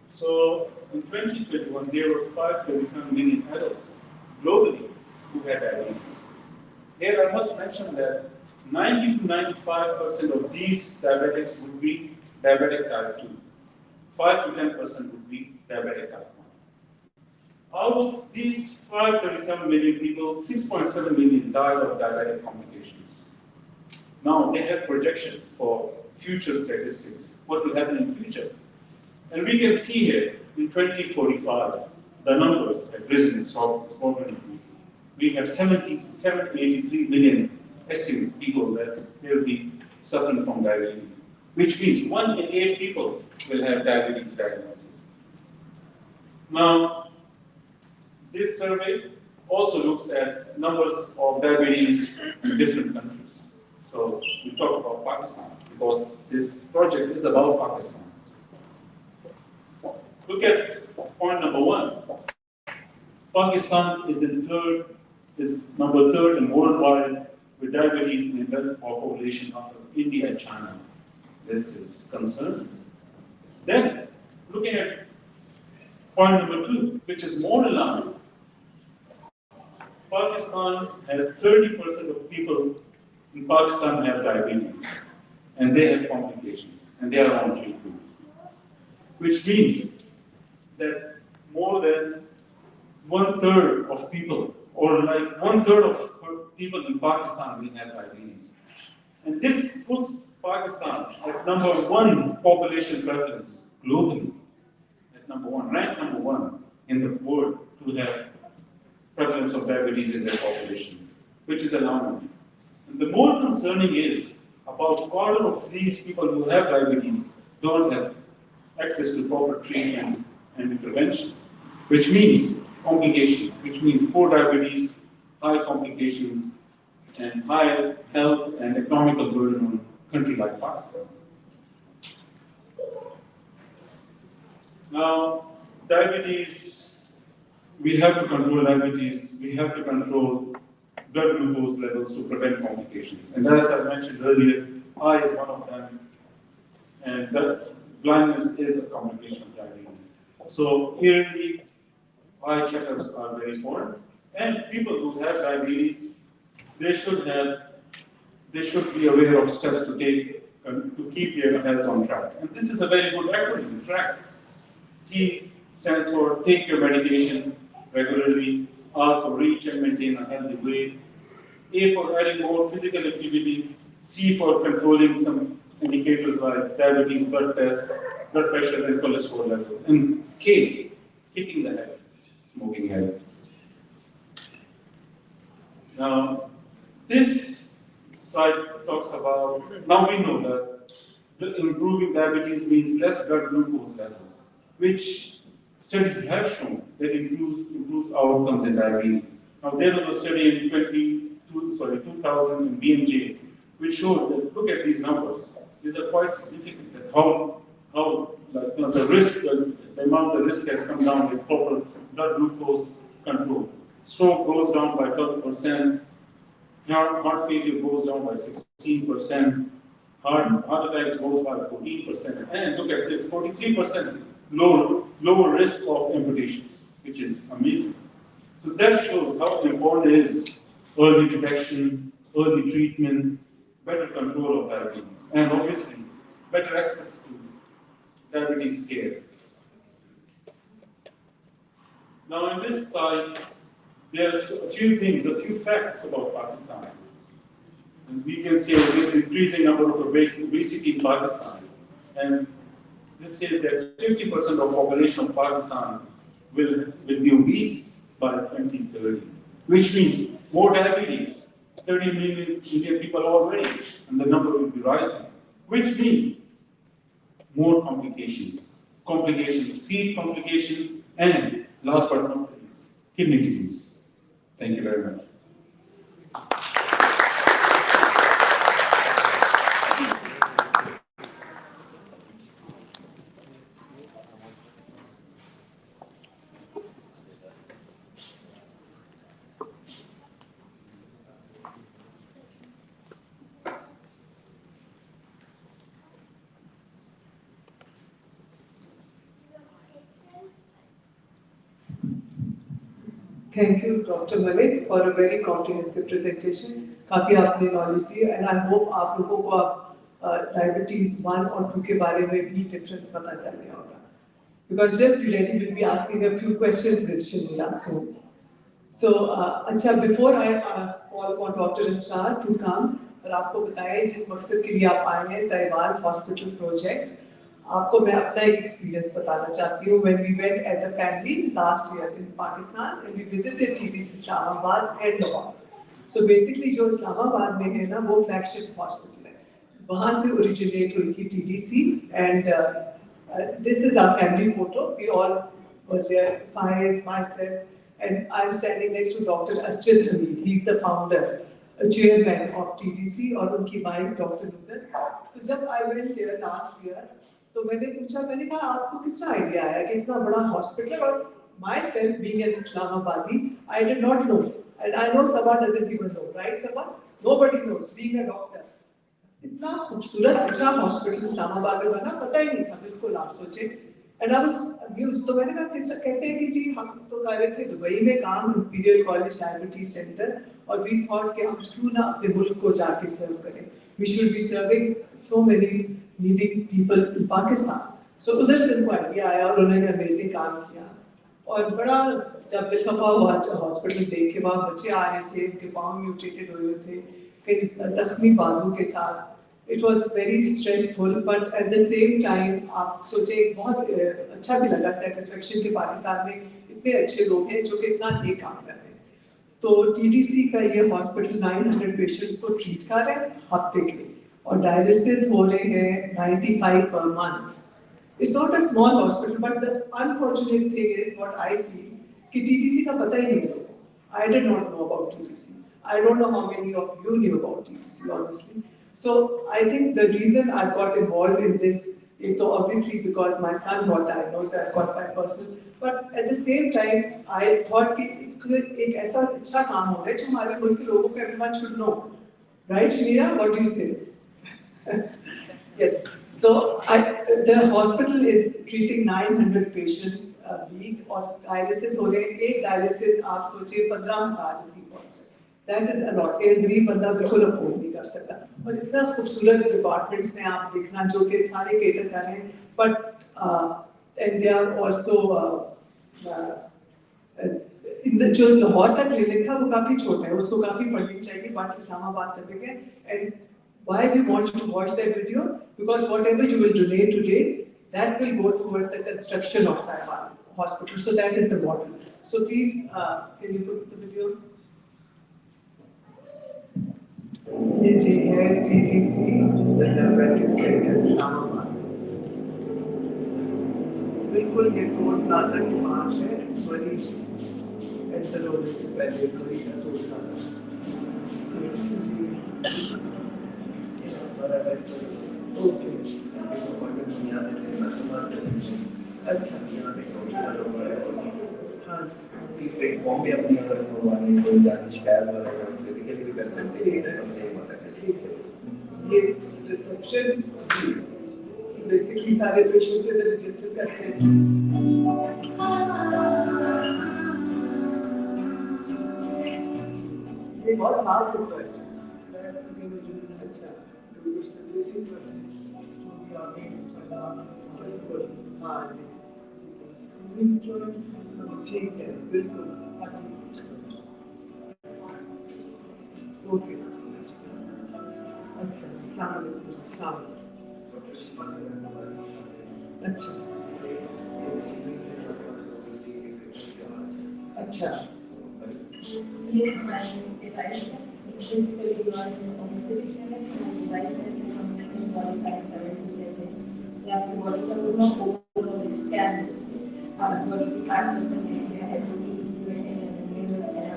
So in 2021, there were 537 million adults globally who had diabetes. Here I must mention that 90 to 95% of these diabetics would be diabetic type 2. 5 to 10% would be diabetic type 1. Out of these 537 million people, 6.7 million died of diabetic complications. Now they have projections for future statistics, what will happen in future. And we can see here, in 2045, the numbers have risen exponentially. We have 83 million estimated people that will be suffering from diabetes, which means 1 in 8 people will have diabetes diagnosis. Now, this survey also looks at numbers of diabetes in different countries. So we talk about Pakistan because this project is about Pakistan. Look at point number 1. Pakistan is number 3rd in worldwide with diabetes in adult population after India and China. This is concerning. Then, looking at point number 2, which is more alarming. Pakistan has 30% of people in Pakistan have diabetes, and they have complications, and they are on treatment. Which means that more than 1/3 of people, or like 1/3 of people in Pakistan will have diabetes. And this puts Pakistan at number 1 population prevalence globally. At number 1, ranked number 1 in the world to have prevalence of diabetes in their population, which is alarming. And the more concerning is about 1/4 of these people who have diabetes don't have access to proper treatment and interventions, which means complications, which means poor diabetes, high complications, and high health and economical burden on a country like Pakistan. Now, diabetes, we have to control diabetes, we have to control blood glucose levels to prevent complications. And as I mentioned earlier, eye is one of them, and that blindness is a complication of diabetes. So yearly eye checkups are very important, and people who have diabetes, they should be aware of steps to take to keep their health on track. And this is a very good acronym, TRACK. T stands for take your medication regularly, R for reach and maintain a healthy weight, A for adding more physical activity, C for controlling some indicators like diabetes, blood tests, blood pressure, and cholesterol levels, and K, kicking the habit, smoking habit. Now, this slide talks about, now we know that improving diabetes means less blood glucose levels, which studies have shown that improves outcomes in diabetes. Now, there was a study in 2000 in BMJ, which showed that, look at these numbers, these are quite significant, that how the risk, the amount the risk has come down with proper blood glucose control. Stroke goes down by 12%, heart failure goes down by 16%, heart attacks goes by 14%, and look at this, 43% lower risk of amputations, which is amazing. So that shows how important it is early detection, early treatment, better control of diabetes, and obviously better access to diabetes care. Now in this slide, there's a few things, a few facts about Pakistan. And we can see there's increasing number of obesity in Pakistan. And this says that 50% of population of Pakistan will be obese by 2030, which means more diabetes, 30 million people already, and the number will be rising, which means more complications, feed complications, and last but not least, kidney disease. Thank you very much. Thank you, Dr. Malik, for a very comprehensive presentation. काफी आपने knowledge the, and I hope आप लोगों को diabetes 1 और 2 के बारे में भी difference पता चल गया होगा. because just be ready, we'll be asking a few questions with Shamila soon. So, before I call on Dr. Asrar to come और आपको बताएं जिस मकसद के लिए आप आए हैं साहिवाल हॉस्पिटल प्रोजेक्ट, आपको मैं अपना एक एक्सपीरियंस बताना चाहती हूँ. When we went as a family last year in Pakistan and we visited TDC Islamabad and Lahore. So basically जो इस्लामाबाद में है ना वो फ्लैगशिप हॉस्पिटल है. वहाँ से ओरिजिनेट हुई थी TDC and this is our family photo. We all were there, Faiz, myself, and I'm standing next to Dr. Asjad Hamid. He's the founder, chairman of TDC और उनकी वाइफ Dr. Nuzar. तो जब I went there last year, तो मैंने पूछा, मैंने कहा आपको किसका आइडिया आया कि इतना बड़ा हॉस्पिटल, और myself being an Islamabadi, I did not know, and I know Sabah doesn't even know, right Sabah? Nobody knows, being a doctor. इतना खूबसूरत अच्छा हॉस्पिटल इस्लामाबाद में बना, पता ही नहीं था बिल्कुल. आप सोचे, एंड आई वाज अम्यूज्ड. तो मैंने कहा किस कहते हैं कि जी हम तो कर रहे थे दुबई में काम, इंपीरियल कॉलेज डायबिटीज सेंटर, और वी थॉट कि हम क्यों ना अपने मुल्क को जाके सर्व करें. We should be serving so many needing people in Pakistan. So उधर से उनको आइडिया आया और उन्होंने अमेजिंग काम किया. और बड़ा जब दिलखफा हुआ हॉस्पिटल देख के, वहाँ बच्चे आ रहे थे, उनके पाँव म्यूटेटेड हुए थे, कई जख्मी बाजू के साथ. It was very stressful, but at the same time आप सोचे बहुत अच्छा भी लगा, सेटिस्फेक्शन के पाकिस्तान में इतने अच्छे लोग हैं जो कि इतना ये काम कर रहे हैं. तो TDC का ये हॉस्पिटल 900 पेशेंट्स को ट्रीट कर रहे हैं हफ्ते के, और डायलिसिस हो रहे हैं 95 per month. It's not a small hospital, but the unfortunate thing is what I feel कि TDC का पता ही नहीं है. I did not know about TDC. I don't know how many of you knew about TDC, honestly. So I think the reason I got involved in this, it obviously because my son got diagnosed, I got my personal, but at the same time I thought कि इसको एक ऐसा अच्छा काम हो रहा है जो हमारे मुल्क के लोगों को everyone should know, right Shamira? What do you say? Yes. So the hospital is treating 900 patients a week, और dialysis हो रहे हैं. एक dialysis आप सोचिए 15,000 इसकी cost. That is a lot. एक गरीब बंदा बिल्कुल अफोर्ड नहीं कर सकता. और इतना खूबसूरत डिपार्टमेंट्स हैं आप देखना जो कि सारे केटर कर रहे हैं, but and they are also जो लाहौर का क्लिनिक था वो काफी छोटा है, उसको काफी फंडिंग चाहिए, बट इस्लामाबाद का बिग है. And why we want you to watch that video? Because whatever you will donate today, that will go towards the construction of Sahiwal Hospital. So that is the model. So please, can you put the video? ये जी है TDC diabetes centre Islamabad. बिल्कुल ये toll plaza के पास है, बड़ी enter होने से पहले कोई टोल प्लाजा. ओके. अच्छा. हाँ. प्लेटफॉर्म भी अपनी अगर करवानी कोई जानी शिकायत वगैरह बेसिकली भी कर सकते हैं. ये रिसेप्शन बेसिकली सारे पेशेंट से रजिस्टर करते हैं. ये बहुत साफ सुथरा है. अच्छा. हाँ जी. ठीक है, बिल्कुल. ओके. अच्छा. अस्सलाम वालेकुम. अस्सलाम. अच्छा. अच्छा. ये हमारे डिवाइस है. बेसिकली जो है ऑब्जेक्टिव है कि डिवाइस है कि हम बॉडी टाइप करेंगे जैसे या आपकी बॉडी का पूरा ओवरऑल स्कैन आप बॉडी की पार्ट में से है तो ये है न्यूरल स्कैन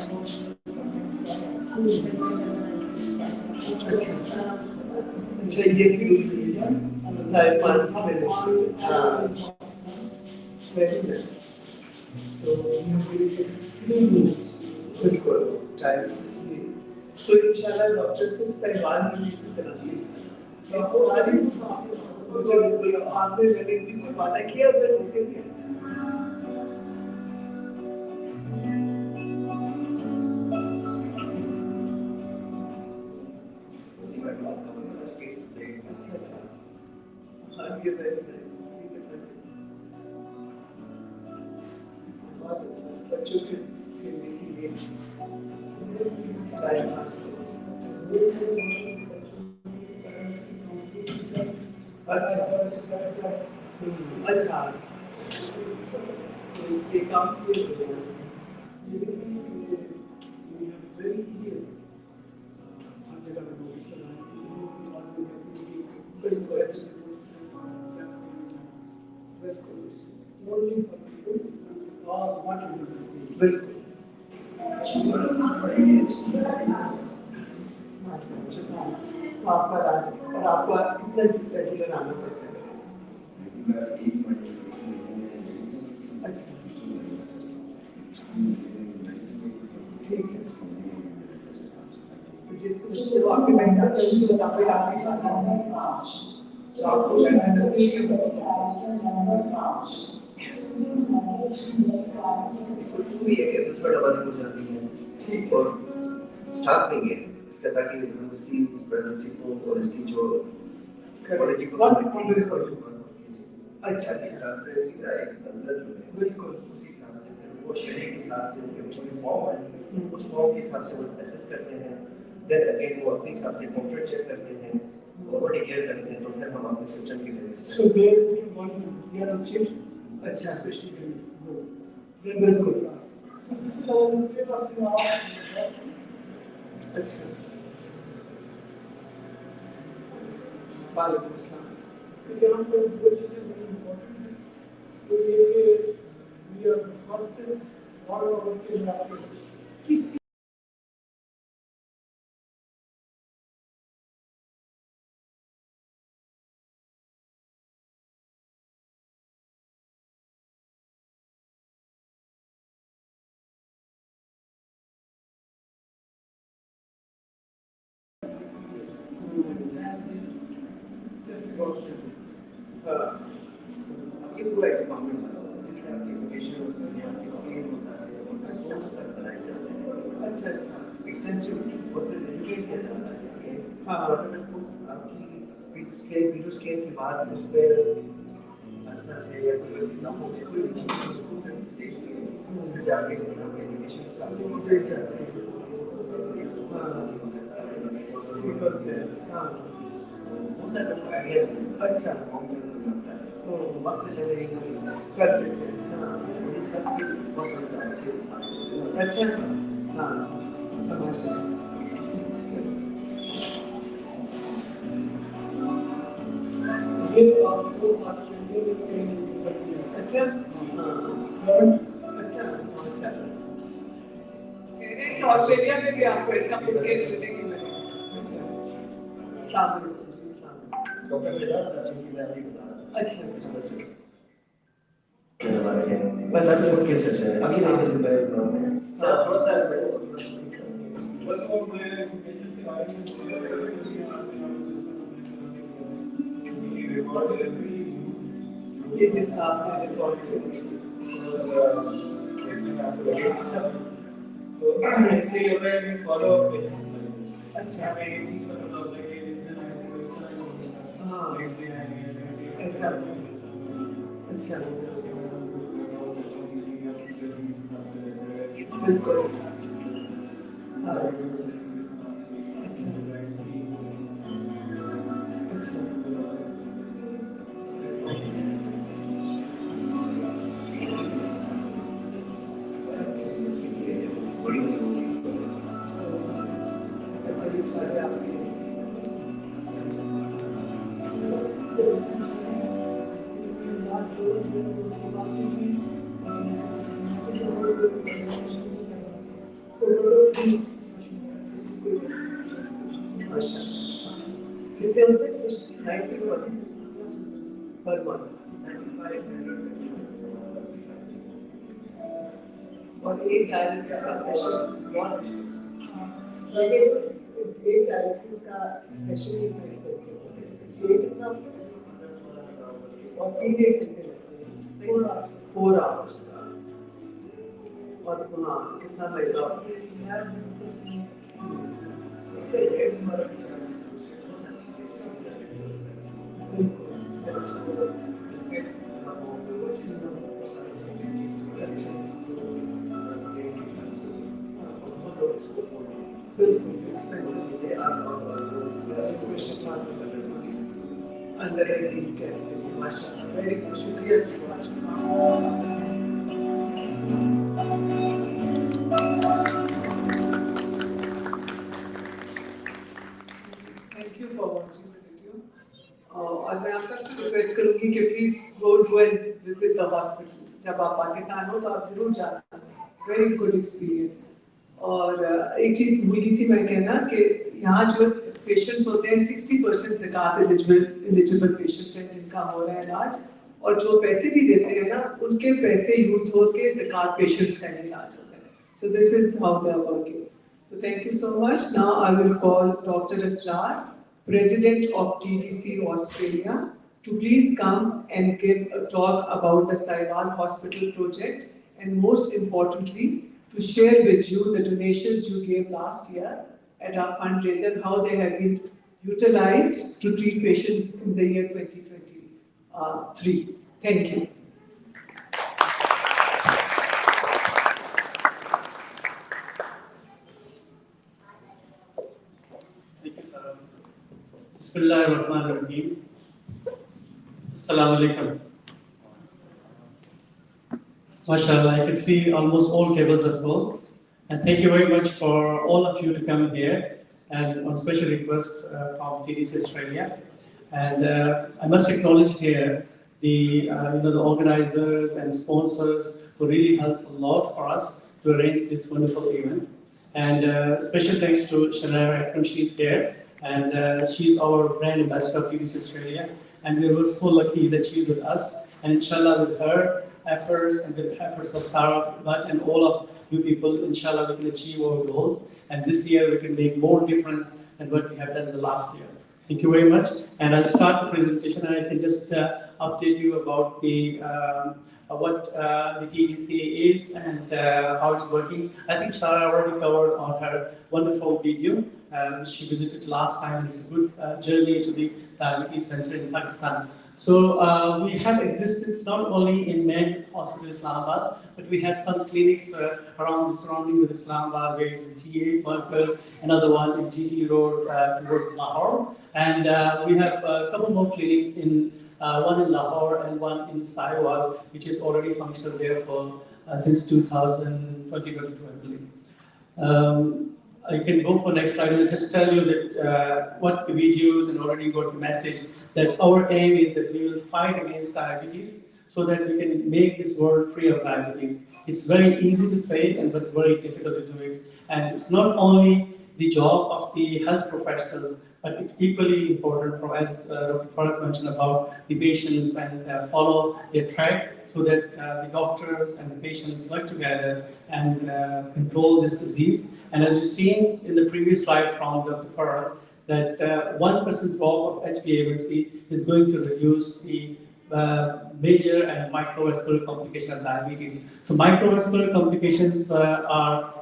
अच्छा. ये please type 1 clinic. Very nice. तो बिल्कुल टाइप. तो इंशाल्लाह डॉक्टर से साहिवाल की कराएंगे. सारी मुझे बिल्कुल आपने मैंने बिल्कुल वादा किया अगर होते थे. अच्छा. हाँ, ये वेरी नाइस. बच्चों के खेलने के लिए अच्छा अच्छा ये काम से बिल्कुल आपका राज और आपको कितना रेगुलर आना पड़ता है अच्छा ठीक है जिसको जब आपके पास आता है उसको बताओ आपकी शादी तो आपको ऐसा नहीं है इसमें पूरी एक असेसमेंट हमारी हो जाती है ठीक और स्टाफ नहीं है इसका ताकि हम इसकी प्राइवेसी को और इसकी जो क्वालिटी को अच्छा अच्छा ट्रांसपेरेंसी का एक कंसर्न जो है बिल्कुल उसी हिसाब से फिर वो शेयरिंग के हिसाब से कोई फॉर्म है उस फॉर्म के हिसाब से वो असेस करते हैं देन अगेन वो अपने हिसाब से कंप्यूटर चेक करते हैं और वो डिक्लेयर करते हैं तो फिर हम अपने सिस्टम के जरिए से so there you are change अच्छा बिल्कुल अच्छा वालेकुम अस्सलाम यहाँ पर दो चीज़ें बड़ी इम्पोर्टेंट हैं तो ये वी आर फास्टेस्ट और के नाते किसी ये पूरा एक डिपार्टमेंट बना हुआ है जिसमें आपकी एजुकेशन होती है आपकी स्किल होता है और सोर्स तक बनाए जाते हैं अच्छा अच्छा एक्सटेंसिव और फिर एजुकेट किया जाता है कि हाँ आपकी वीडियो स्केल के बाद उस पर अक्सर है या कोई वैसी सपोर्ट कोई भी चीज़ उसको फिर जाके आपके एजुकेशन के साथ भेज जाते हैं हाँ वो सर आइडिया अच्छा मसला है तो बस से पहले एक कर देते हैं हाँ ये सब के बहुत बड़ा अच्छा हाँ तमाशा ये आपको ऑस्ट्रेलिया में ट्रेनिंग अच्छा हाँ अच्छा माशाल्लाह कह रहे हैं कि ऑस्ट्रेलिया में भी आपको ऐसा फुटकेज मिलेगी अच्छा सामने डॉक्टर मिजाज सर जी मैं अभी बता रहा हूँ अच्छा अच्छा हमारे हैं बस अभी उसके सर है अभी नहीं किसी बारे में सर थोड़ा सा बस वो मैं एजुकेशन के बारे में ये जिस आपने रिकॉर्ड किया तो ऐसे ही होता है कि फॉलो अप अच्छा मैं ये चीज का पता होता है कि हाँ ऐसा अच्छा बिल्कुल हाँ अच्छा अच्छा अच्छा ये सारे आपके कितने होते हैं 91 पर मंथ और एक डायलिसिस का सेशन एक डायलिसिस का सेशन ही कितना और 3 घंटे लगते हैं 4 आवर्स का और हाँ कितना लगेगा इसका रेट्स हमारा बिल्कुल expensive. They are not That's a question for under any category. Mashallah. Very good. शुक्रिया जी बहुत. Thank you for watching the video. और मैं आप सबसे रिक्वेस्ट करूंगी कि please go to and visit the hospital. जब आप पाकिस्तान हो तो आप जरूर जाना. Very good experience. और एक चीज भूल गई थी मैं कहना कि यहाँ जो पेशेंट्स होते हैं 60% ज़कात एलिजिबल पेशेंट्स हैं जिनका हो रहा है इलाज. और जो पैसे भी देते हैं ना उनके पैसे यूज होके ज़कात पेशेंट्स का इलाज होता है. So this is how they are working. So thank you so much. Now I will call Dr. Asrar, President of TDC Australia, to please come and give a talk about the Saiwan Hospital project, and most importantly, to share with you the donations you gave last year at our fundraiser, how they have been utilized to treat patients in the year 2023. Thank you. Bismillahirrahmanirrahim. Assalamu alaikum. MashaAllah, I can see almost all tables as well. And thank you very much for all of you to come here, and on special request from TDC Australia. And I must acknowledge here the the organizers and sponsors who really helped a lot for us to arrange this wonderful event. And special thanks to Shanara Akram, she's here. And she's our brand ambassador of TDC Australia, and we were so lucky that she's with us. And inshallah, with her efforts and with the efforts of Sarah Butt and all of you people, inshallah, we can achieve our goals. And this year, we can make more difference than what we have done in the last year. Thank you very much. And I'll start the presentation, and I can just update you about the what the TDC is and how it's working. I think Shara already covered on her wonderful video. She visited last time, and it's a good journey to the Diabetes Centre in Pakistan. So we have existence not only in main hospital Islamabad, but we have some clinics around the surroundings of Islamabad, where is the GA workers, another one in GT Road towards Lahore, and we have a couple more clinics in one in Lahore and one in Saiwal, which is already functional there for since 2022, I believe. I can go for next slide. I'll just tell you that what the videos and already got the message that our aim is that we will fight against diabetes so that we can make this world free of diabetes. It's very easy to say but very difficult to do it. And it's not only the job of the health professionals, but it's equally important for, as Dr. Farag mentioned, about the patients and follow their track so that the doctors and the patients work together and control this disease. And as you've seen in the previous slide from Dr. Farag, that 1% drop of HbA1c is going to reduce the major and microvascular complication of diabetes. So microvascular complications are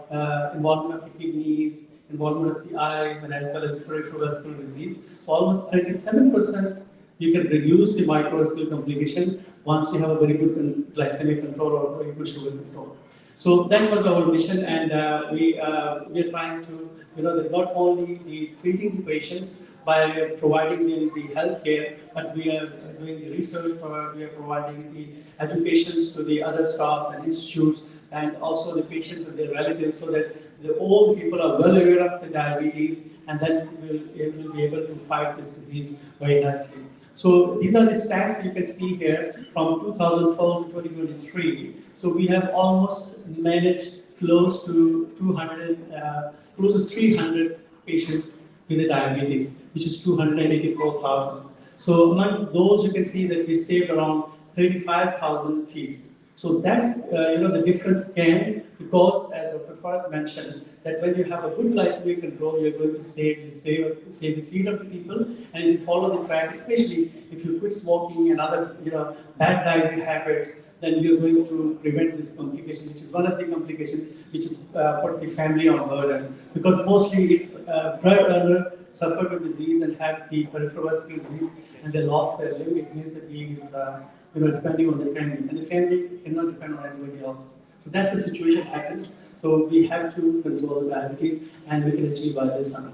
involvement of the kidneys, involvement of the eyes, and as well as peripheral vascular disease. So almost 37% you can reduce the microvascular complication once you have a very good glycemic control or very good sugar control. So that was our mission, and we are trying to, that not only the treating the patients by providing them the health care, but we are doing the research, we are providing the educations to the other staffs and institutes, and also the patients and their relatives, so that all people are well aware of the diabetes, and then we'll be able to fight this disease very nicely. So these are the stats you can see here from 2012 to 2023. So we have almost managed close to 300 patients with the diabetes, which is 284,000. So among those, you can see that we saved around 35,000 feet. So that's the difference came because, as Dr. Farag mentioned, that when you have a good glycemic control, you're going to save the feet of the people, and if you follow the track, especially if you quit smoking and other bad dietary habits, then you're going to prevent this complication, which is one of the complications which put the family on burden. Because mostly if a drug earner suffered with disease and have the peripheral vascular disease and they lost their limb, it means that he is depending on the family, and the family cannot depend on anybody else. So that's the situation happens. So we have to control the diabetes, and we can achieve by this one.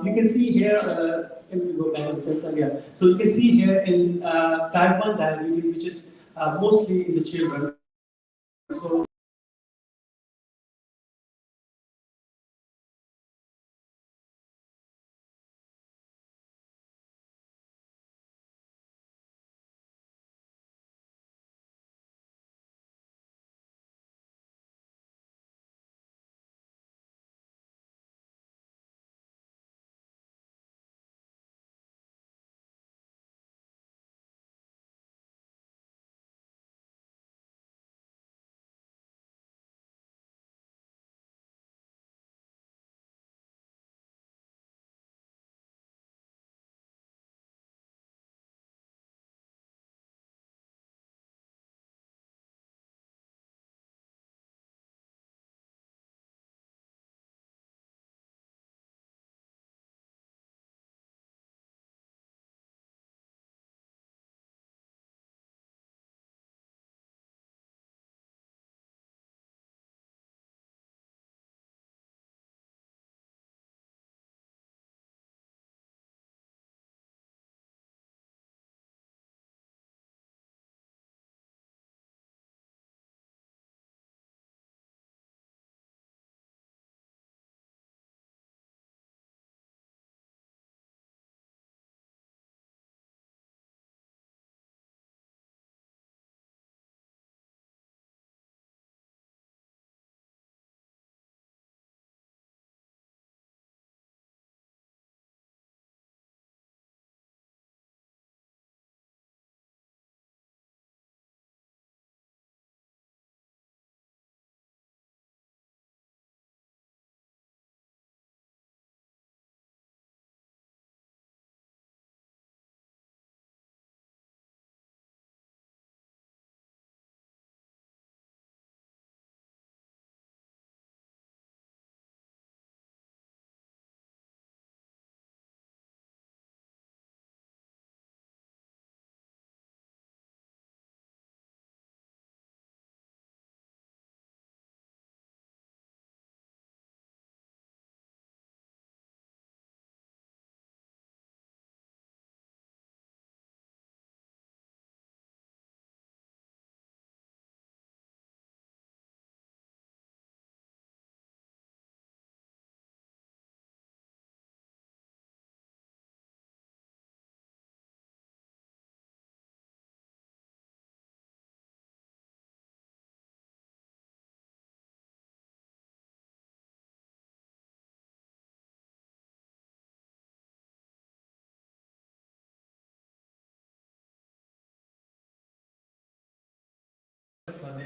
You can see here, can we go back and set that? Yeah. So you can see here in type 1 diabetes, which is mostly in the children. So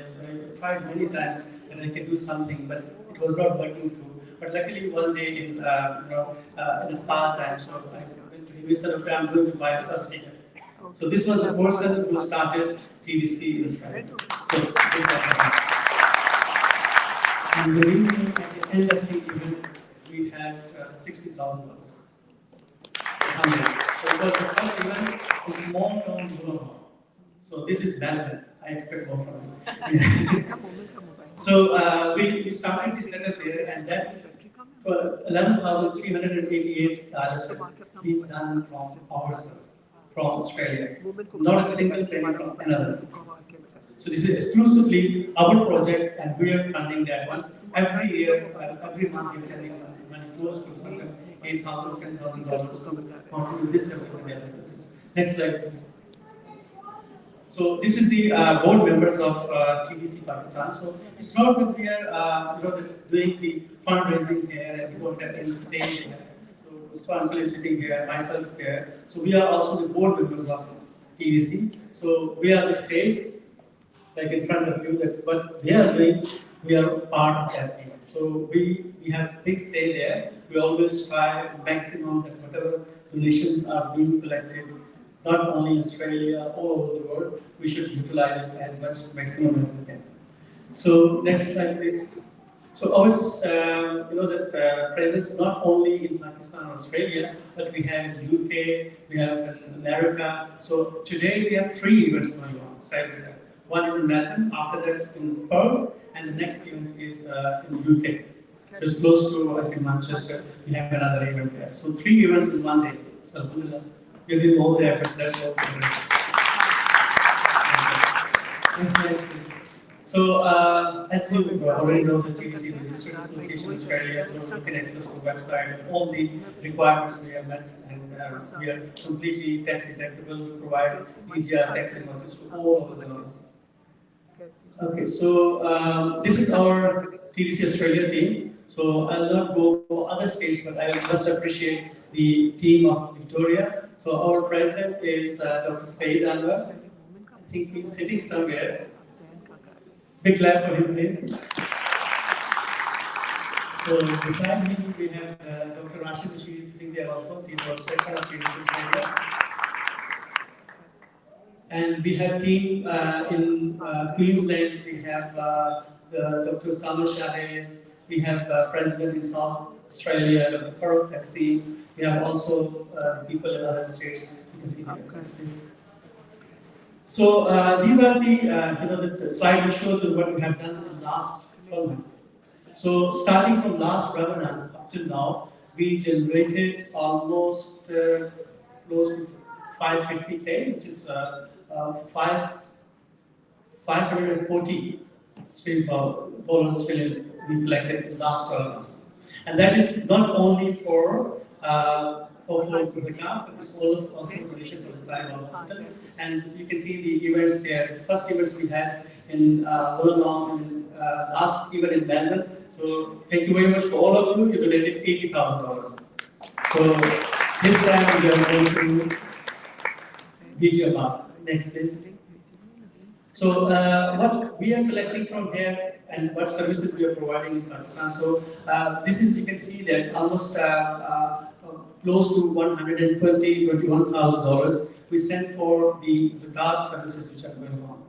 so I tried many times and I can do something, but it was not working through. But luckily one day in in a far time, so I went to him instead of I'm going to buy a first ticket. So this was the person who started TDC in Australia. So and the reason at the end of the event we had $60,000. So it was the first event in small town Wollongong. So this is Melbourne. I expect more from you. So we started this setup there, and that for 11,388 dialysis being done from ourselves, from Australia. Not a single penny from another. So this is exclusively our project, and we are funding that one. Every year, every month, we are sending money close to $8,000, $10,000 contribute this service and the other services. Next slide, please. So this is the board members of TDC Pakistan. So it's not that we are doing the fundraising here and we don't have any stake here. So Uncle is sitting here, myself here. So we are also the board members of TDC. So we are the face, like in front of you, that what they are doing, we are part of that team. So we have big say there. We always try maximum that whatever donations are being collected, not only in Australia, all over the world, we should utilize it as much maximum as we can. So next slide, please. So our, presence not only in Pakistan and Australia, but we have in UK, we have in America. So today we have 3 events going on side by side. One is in Melbourne, after that in Perth, and the next event is in the UK. So it's close to, I think, Manchester. We have another event there. So 3 events in one day. So we'll do all the efforts. That's all. So as you already know, the TDC Registered Association Australia, so you can access the website and all the requirements we have met, and we are completely tax deductible. We provide EGR tax invoices to all over the world. Okay, so this is our TDC Australia team. So I'll not go for other states, but I must appreciate the team of Victoria. So our president is Dr. Saeed Anwar. I think he's sitting somewhere. Big clap for him, please. So beside him, we have Dr. Rashid Bashir sitting there also. He's the president of TDC Australia. And we have team in Queensland. We have Dr. Samal Shahid. We have president in South Australia, Dr. Farooq Hassi. We have also people in other states. You can see here. So these are the slide which shows you what we have done in the last 12 months. So starting from last Ramadan up till now, we generated almost close to 550K, which is 540 Australian Australian we collected in the last 12 months. And that is not only for Zakat, but it's also in relation to the Saigon Hospital. And you can see the events there. The first events we had in Wollongong and last event in Melbourne. So thank you very much for all of you. You donated $80,000. So this time we are going to beat your mark. Next, please. So what we are collecting from here and what services we are providing in Pakistan. So this is, you can see that almost close to $121,000 we sent for the Zakat services which are going on,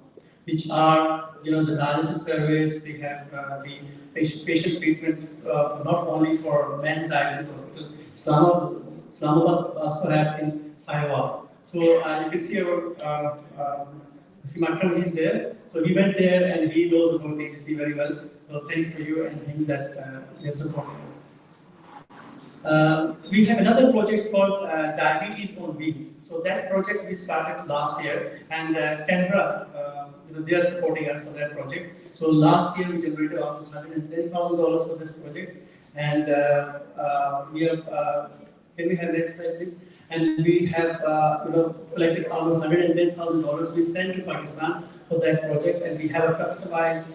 which are, the dialysis service. They have the patient treatment not only for men dialysis hospital. Islamabad also have in Sahiwal. So you can see our Simakram is there. So he went there and he knows about TDC very well. So thanks for you and him that you're supporting us. We have another project called Diabetes on Wheels. So that project we started last year, and Canberra, they are supporting us for that project. So last year we generated almost $110,000 for this project, and we have. Can we have next slide, please? And we have collected almost $110,000 we sent to Pakistan for that project, and we have a customized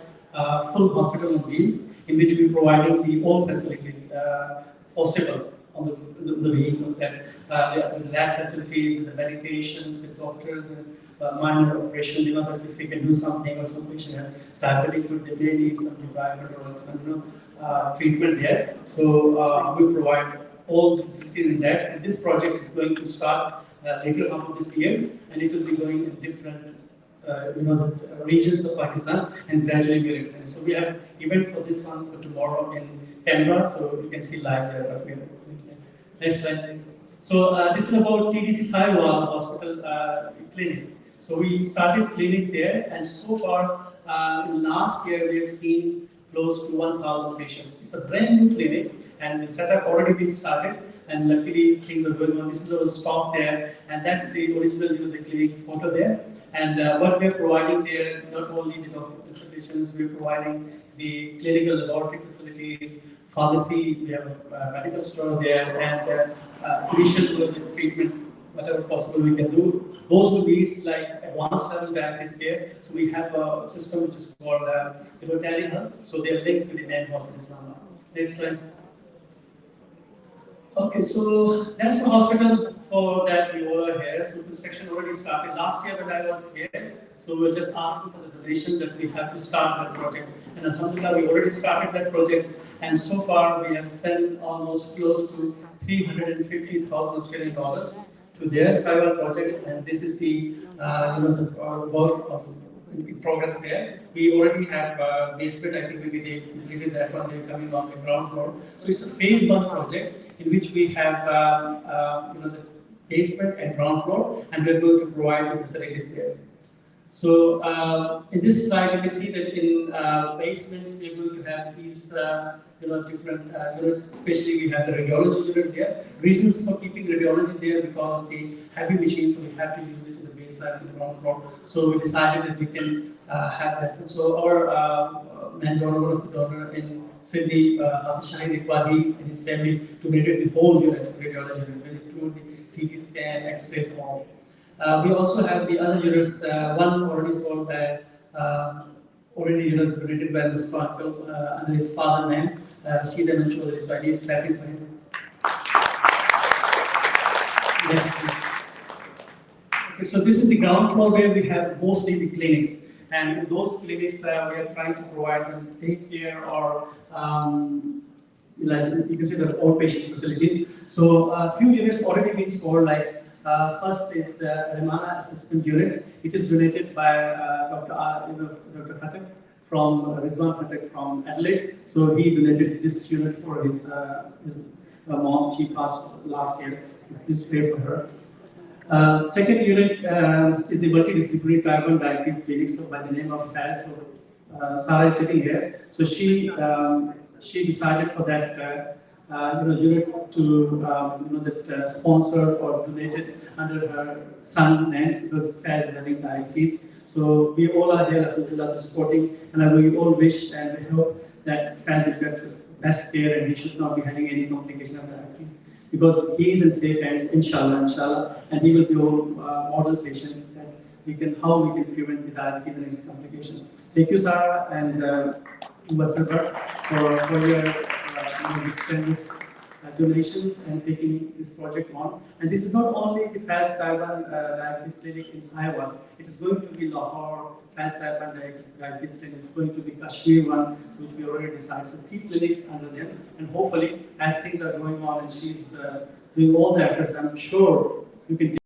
full hospital on wheels in which we are providing the all facilities possible on the vehicle, that the lab facilities, with the medications, with doctors, and minor operation, that if we can do something or some patient has diabetic food, they may need some device or some treatment there. So we provide all the facilities in that, and this project is going to start later half of this year, and it will be going in different regions of Pakistan, and gradually will extend. So we have event for this one for tomorrow in Canberra, so you can see live there. Next slide, please. So this is about TDC Sahiwal Hospital clinic. So we started clinic there, and so far last year we have seen close to 1,000 patients. It's a brand new clinic, and the setup already been started, and luckily things are going on. This is our stock there, and that's the original the clinic photo there. And what we are providing there, not only the doctor consultations, we are providing the clinical laboratory facilities, pharmacy, we have a medical store there, and initial treatment, whatever possible we can do. Those who need like advanced level diabetes care, so we have a system which is called telehealth, so they are linked with the main hospital. Next slide. Okay, so that's the hospital for that we all are here. So construction already started last year when I was here. So we're just asking for the donation that we have to start that project. And alhamdulillah, we already started that project. And so far we have sent almost close to 350,000 Australian dollars to their cyber projects. And this is the work of in progress there. We already have basement. I think maybe they completed that one. They're coming on the ground floor. So it's a phase 1 project in which we have the basement and ground floor, and we're going to provide the facilities there. So in this slide, you can see that in basements, we're going to have these different units. Especially, we have the radiology unit there. Reasons for keeping radiology there because of the heavy machines, so we have to use it in the basement and the ground floor. So we decided that we can have that. So our man donor, one of the donor in Sydney, Shahid Iqbali and his family donated the whole unit, radiology unit, will include the CT scan, X-rays, and all. We also have the other units, one already sold by, already donated by Mr. Uncle under his father name, Rashid Ahmed Chaudhary, so I need traffic for him. Next, please. Okay, so this is the ground floor where we have mostly the clinics. And in those clinics, we are trying to provide them daycare or like you can say the outpatient facilities. So a few units already being sold, like first is Ramana Assessment Unit. It is donated by Dr. Khattak from Rizwan Khattak from Adelaide. So he donated this unit for his mom. She passed last year. So please pray for her. Second unit is the multidisciplinary type 1 diabetes clinic, so by the name of Faz. So Sarah is sitting here. So she decided for that unit to sponsor or donated under her son names because Faz is having diabetes. So we all are here, alhamdulillah, supporting, and we all wish and we hope that Faz will get best care and he should not be having any complication of diabetes, because he is in safe hands, inshallah, and he will be our model patients that how we can prevent the diabetes and its complication. Thank you, Sarah and Ambassador, for your tremendous donations and taking this project on. And this is not only the Faz Taiwan Diabetes Clinic in Saiwan, it is going to be Lahore Faz Taiwan Diabetes Clinic, it's going to be Kashmir one, so we already decided. So 3 clinics under them, and hopefully as things are going on and she's doing all the efforts, I'm sure you can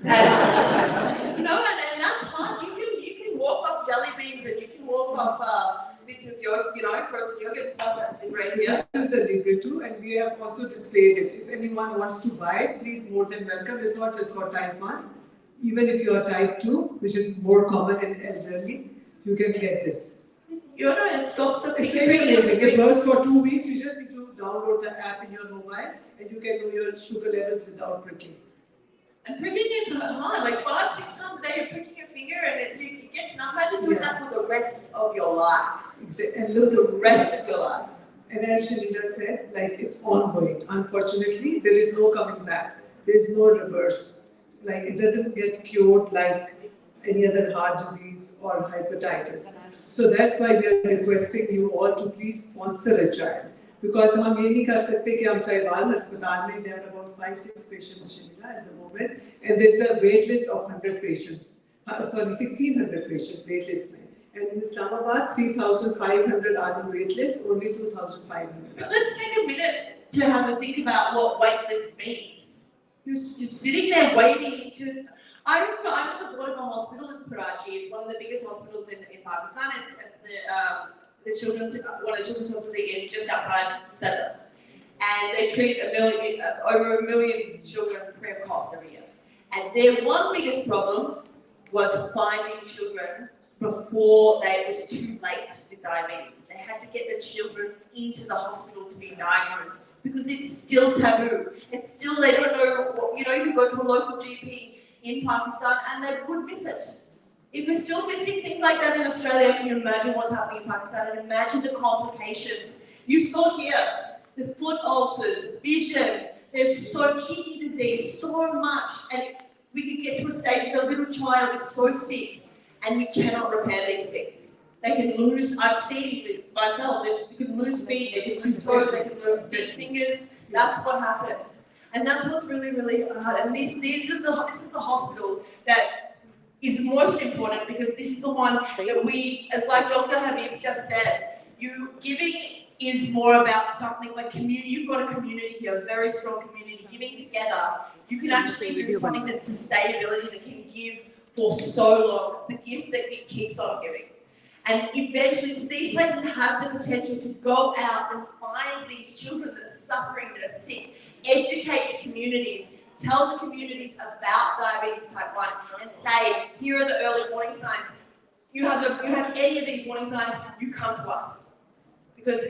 And, and that's hard. You can walk off jelly beans and you can walk off bits of your, frozen yogurt and stuff. That's been great here. This is the libretto, and we have also displayed it. If anyone wants to buy it, please more than welcome. It's not just for type 1. Even if you are type 2, which is more common in elderly, you can get this. It stops the It's really amazing. It works for 2 weeks. You just need to download the app in your mobile, and you can know your sugar levels without pricking. And pricking is hard. Like 5-6 times a day, you're pricking your finger, and it gets numb. Imagine doing that for the rest of your life. Exactly. And look, the rest of your life. And as Shalina said, it's ongoing. Unfortunately, there is no coming back. There is no reverse. It doesn't get cured like any other heart disease or hepatitis. So that's why we are requesting you all to please sponsor a child. Because we can't say that we can there are about 5-6 patients at the moment, and there's a wait list of 100 patients. 1,600 patients wait list. And in Islamabad, 3,500 are on wait list, only 2,500. Let's take a minute to have a think about what wait list means. You're sitting there waiting to. I'm at the board of a hospital in Karachi. It's one of the biggest hospitals in Pakistan. It's one of the children's hospitals again, just outside Sadr. And they treat over 1 million children free of cost every year. And their one biggest problem was finding children before it was too late with diabetes. They had to get the children into the hospital to be diagnosed because it's still taboo. It's still, they don't know, you could go to a local GP in Pakistan and they would miss it. If we're still missing things like that in Australia, can you imagine what's happening in Pakistan and imagine the complications? You saw here, the foot ulcers, vision, there's kidney disease, so much, and we could get to a stage where a little child is so sick and we cannot repair these things. They can lose, I've seen it myself, they can lose feet, they can lose toes, they can lose fingers. That's what happens. And that's what's really, really hard. And this is the hospital that is most important because this is the one that we, as like Dr. Habib just said, giving is more about something like community. You've got a community here, a very strong community, giving together. You can actually do something that's sustainability that can give for so long. It's the gift that it keeps on giving. And eventually, these places have the potential to go out and find these children that are suffering, that are sick, educate the communities, tell the communities about diabetes type 1 and say, here are the early warning signs. You have any of these warning signs, you come to us. Because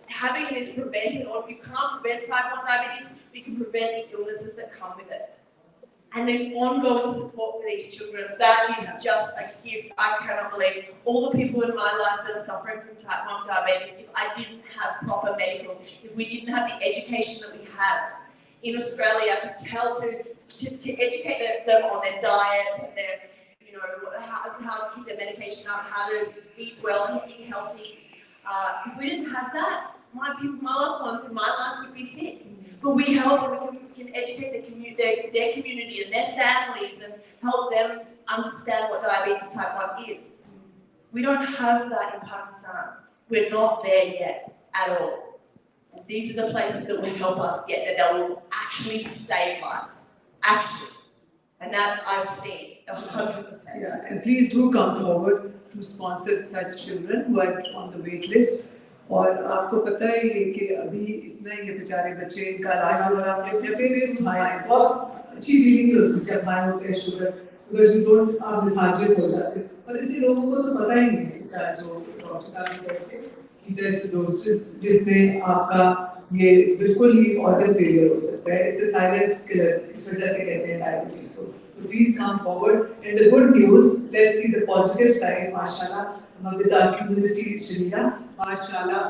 having this prevented, or if you can't prevent type 1 diabetes, you can prevent the illnesses that come with it. And the ongoing support for these children, that is just a gift. I cannot believe all the people in my life that are suffering from type 1 diabetes, if I didn't have proper medical, if we didn't have the education that we have in Australia to educate them on their diet and their, how to keep their medication up, how to eat well and eat healthy. If we didn't have that, my loved ones in my life would be sick. But we help and we can educate their community and their families and help them understand what diabetes type 1 is. We don't have that in Pakistan. We're not there yet at all. And these are the places that will help us get there, that will actually save lives. Actually. And that I've seen 100%. Yeah, and please do come forward to sponsor such children who are on the wait list. और आपको पता है कि अभी इतना ये बेचारे बच्चे इनका इलाज हो रहा है अपने पेरेंट्स माए बहुत अच्छी फीलिंग होती है जब माए होते हैं शुगर बिकॉज़ यू डोंट आप हाजिर हो जाते पर इतने लोगों को तो पता ही नहीं इसका जो डॉक्टर साहब कहते हैं कि जैसे जिसमें आपका ये बिल्कुल ही ऑर्गन फेलियर हो सकता है इससे साइलेंट किलर इस वजह से कहते हैं डायबिटीज को so please come forward and the good news let's see the positive side mashallah with our community Shalina mashallah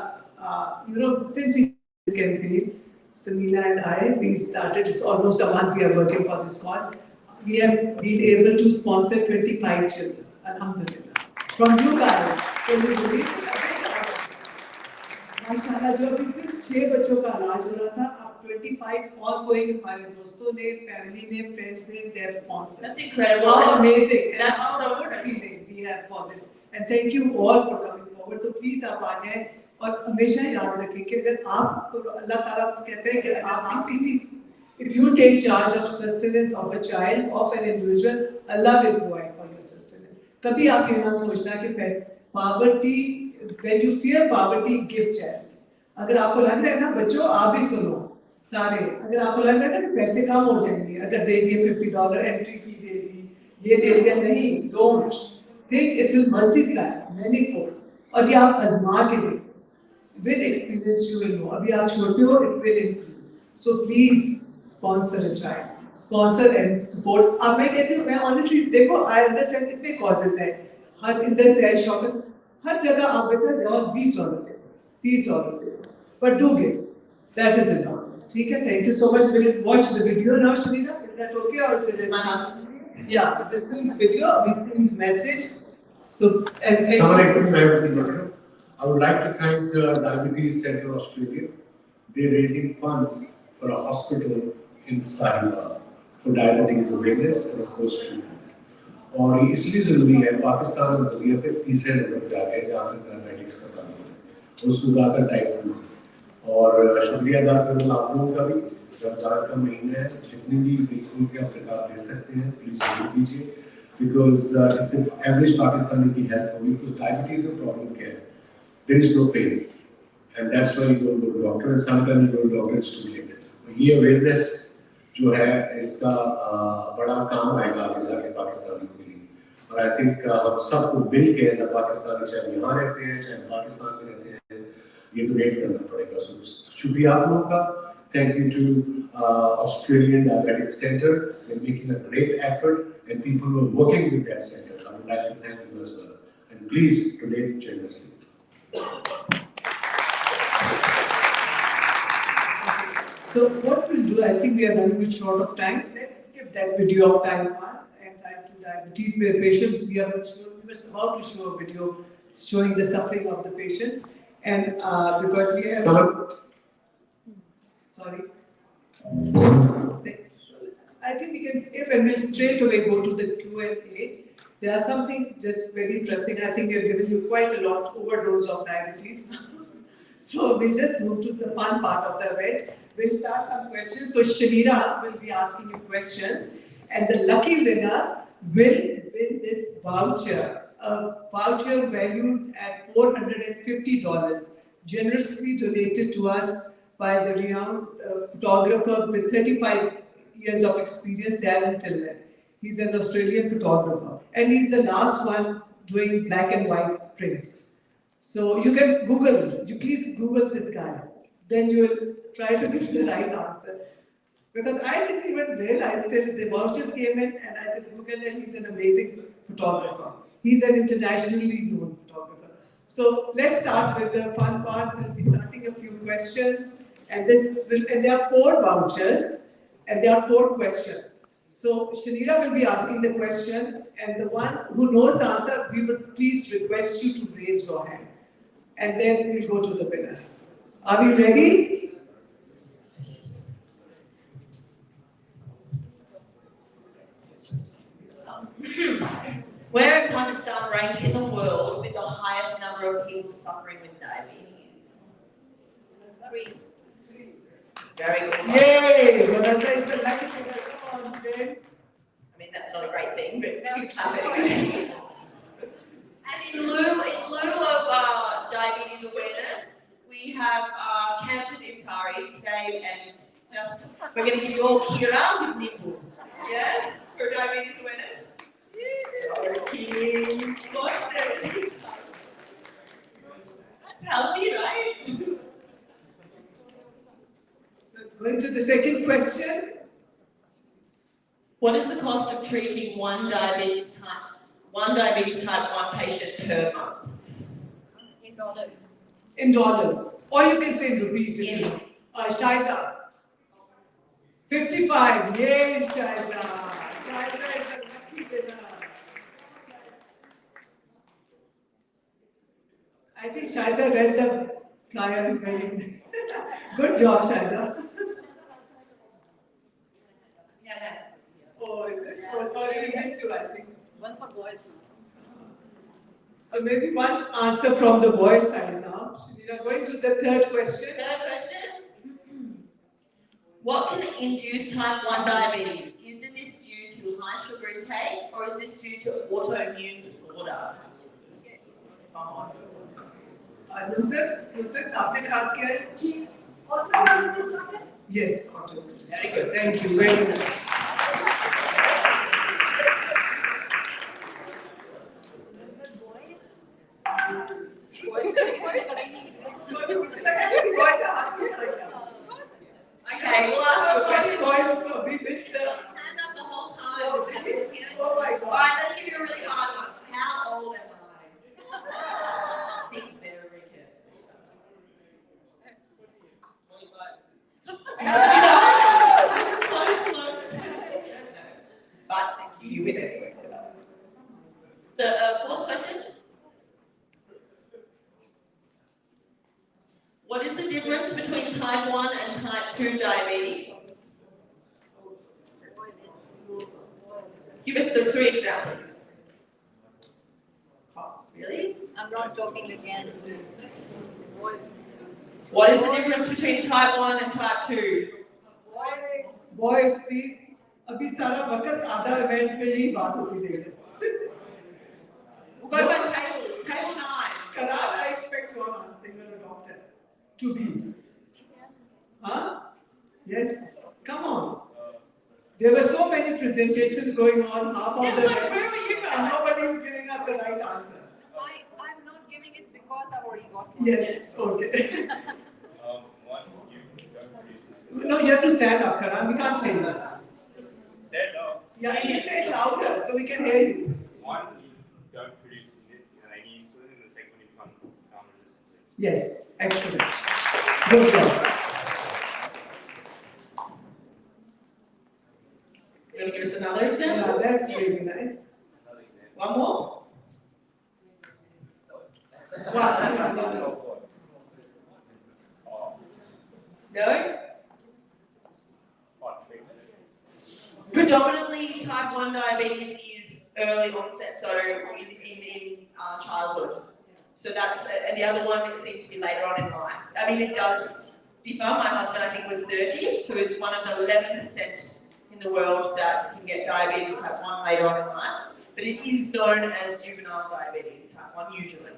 since we this campaign Samila and I we started it's almost a month we are working for this cause we have been able to sponsor 25 children alhamdulillah from you guys can you believe माशाल्लाह जो अभी सिर्फ 6 बच्चों का इलाज हो रहा था अब 25 और कोई हमारे दोस्तों ने फैमिली ने फ्रेंड्स ने they have sponsored. That's incredible. How amazing. That's so good feeling we have for this. And thank you all for coming forward. तो please आप आ जाएं और हमेशा याद रखें कि अगर आप अल्लाह ताला कहते हैं कि आप किसी If you take charge of sustenance of a child, of an individual, Allah will provide for your sustenance. कभी आप ये ना सोचना कि poverty, when you fear poverty, give charity. अगर आपको लग रहा है ना बच्चों, आप भी सुनो सारे, अगर आपको लग रहा है ना कि पैसे कम हो जाएंगे, अगर दे दिए $50 एंट्री फी दे दी, ये दे दिया, नहीं, don't think it will multiply manyfold. और ये आप आजमा के देखो. With experience you will know. अभी आप छोटे हो, it will increase. So please sponsor a child, sponsor and support. अब मैं कहती हूँ, मैं honestly देखो, I understand इतने causes हैं. हर इंडस है शॉपिंग, हर जगह आप बेटा जाओ $20 दे, $30 दे, but do give. That is enough. ठीक है? Thank you so much. We'll watch the video now, Sharina. Is that okay or is it? Yeah, this is video. This is message. So and thank you. I would like to thank Diabetes Centre Australia. They're raising funds for a hospital in Sahila for diabetes awareness and of course treatment. और इसलिए जरूरी है, पाकिस्तान और दुनिया पे तीसरे number पे आ गया जहाँ तक डायबिटीज का काम है, उसमें ज़्यादा टाइप 2 और शुक्रिया अदा करूँ आप लोगों का भी, रमज़ान का महीना है, जितने भी बिल्कुल के आप ज़कात दे सकते हैं प्लीज़ जरूर दीजिए, बिकॉज इससे एवरेज पाकिस्तानी की हेल्प होगी, तो डायबिटीज में प्रॉब्लम क्या है, there is no pain and that's why you don't go to doctor and sometimes you go to doctor, it's too late. ये awareness जो है इसका बड़ा काम आएगा आगे जाके पाकिस्तानी के लिए, और आई थिंक हम सबको मिल के एज पाकिस्तानी, चाहे यहाँ रहते हैं चाहे पाकिस्तान में रहते हैं, ये डोनेट करना पड़ेगा. सो शुक्रिया आप लोगों का. Thank you to Australian Diabetic Centre. They're making a great effort and people who are working with that center. I would like to thank you as well. And please donate generously. So what we'll do, I think we are running a bit short of time. Let's skip that video of type 1 and type 2 diabetes where patients, we were about to show a video showing the suffering of the patients, and because we have sorry, I think we can skip and we'll straight away go to the Q&A. There are something just very interesting. I think we have given you quite a lot overdose of diabetes. So we'll just move to the fun part of the event. We'll start some questions. So Shanira will be asking you questions, and the lucky winner will win this voucher, a voucher valued at $450, generously donated to us by the renowned photographer with 35 years of experience, Darren Tillett. He's an Australian photographer, and he's the last one doing black and white prints. So you can Google, you please Google this guy, then you will try to get the right answer. Because I didn't even realize till the vouchers came in, and I just Googled, and he's an amazing photographer. He's an internationally known photographer. So let's start with the fun part. We'll be starting a few questions, and there are 4 vouchers, and there are 4 questions. So Shanira will be asking the question, and the one who knows the answer, we would please request you to raise your hand. And then we'll go to the winner. Are we ready? Where in Pakistan ranked in the world with the highest number of people suffering with diabetes? 3. Very good. Yay! Vanessa is the lucky winner. Come on, then. I mean, that's not a great thing, but it's happening. And in lieu of diabetes awareness, we have cancer iftari today, and just we're going to give you all Kira with Nimbu. Yes, for diabetes awareness. Okay. Healthy, right? So going to the second question. What is the cost of treating one diabetes type 1 patient per month? In dollars. In dollars. Or you can say in rupees. Shaiza. 55. Yay, Shaiza. Shaiza is the lucky winner. I think Shaiza read the flyer very good job, Shaiza. Oh, is it? Oh, sorry, we missed you, I think. One for boys. So maybe one answer from the boys' side now. Shanira, going to the third question. Third question. What can induce type 1 diabetes? Is this due to high sugar intake or is this due to autoimmune disorder? Nusrat, आपने कहा क्या है? Autoimmune disorder? Yes, autoimmune disorder. Very good. Thank you. Very nice. Okay, we'll ask you a question. Boys, so we missed the Hand up the whole time. Oh my God. Alright, let's give you a really hard one. How old am I? Think very carefully. 25. Close. But do you win it? The fourth question. What is the difference between type 1 and type 2 diabetes? Give it the 3 examples. Oh, really? I'm not talking against voice. What is the difference between type 1 and type 2? Boys, please. अभी सारा वक्त आधा event में ही बात होती रहेगी. We'll go by tables. Table 9. Karan, I expect you are answering a doctor to be. Huh? Yes. Come on. There were so many presentations going on, half of them, and nobody is giving us the right answer. I'm not giving it because I've already got one. Yes, okay. No, you have to stand up, Karan. We can't hear you. Stand up. Yeah, and just say it louder so we can hear you. One, you don't produce any insulin, and the second one, you become resistant. Yes, excellent. Good job. You want to give us another example? Yeah, that's really nice. One more? No? Predominantly, type 1 diabetes is early onset, so in childhood. So that's, and the other one, it seems to be later on in life. I mean, it does differ. My husband, I think, was 30, so he's one of the 11% in the world that can get diabetes type 1 later on in life. But it is known as juvenile diabetes type 1 usually.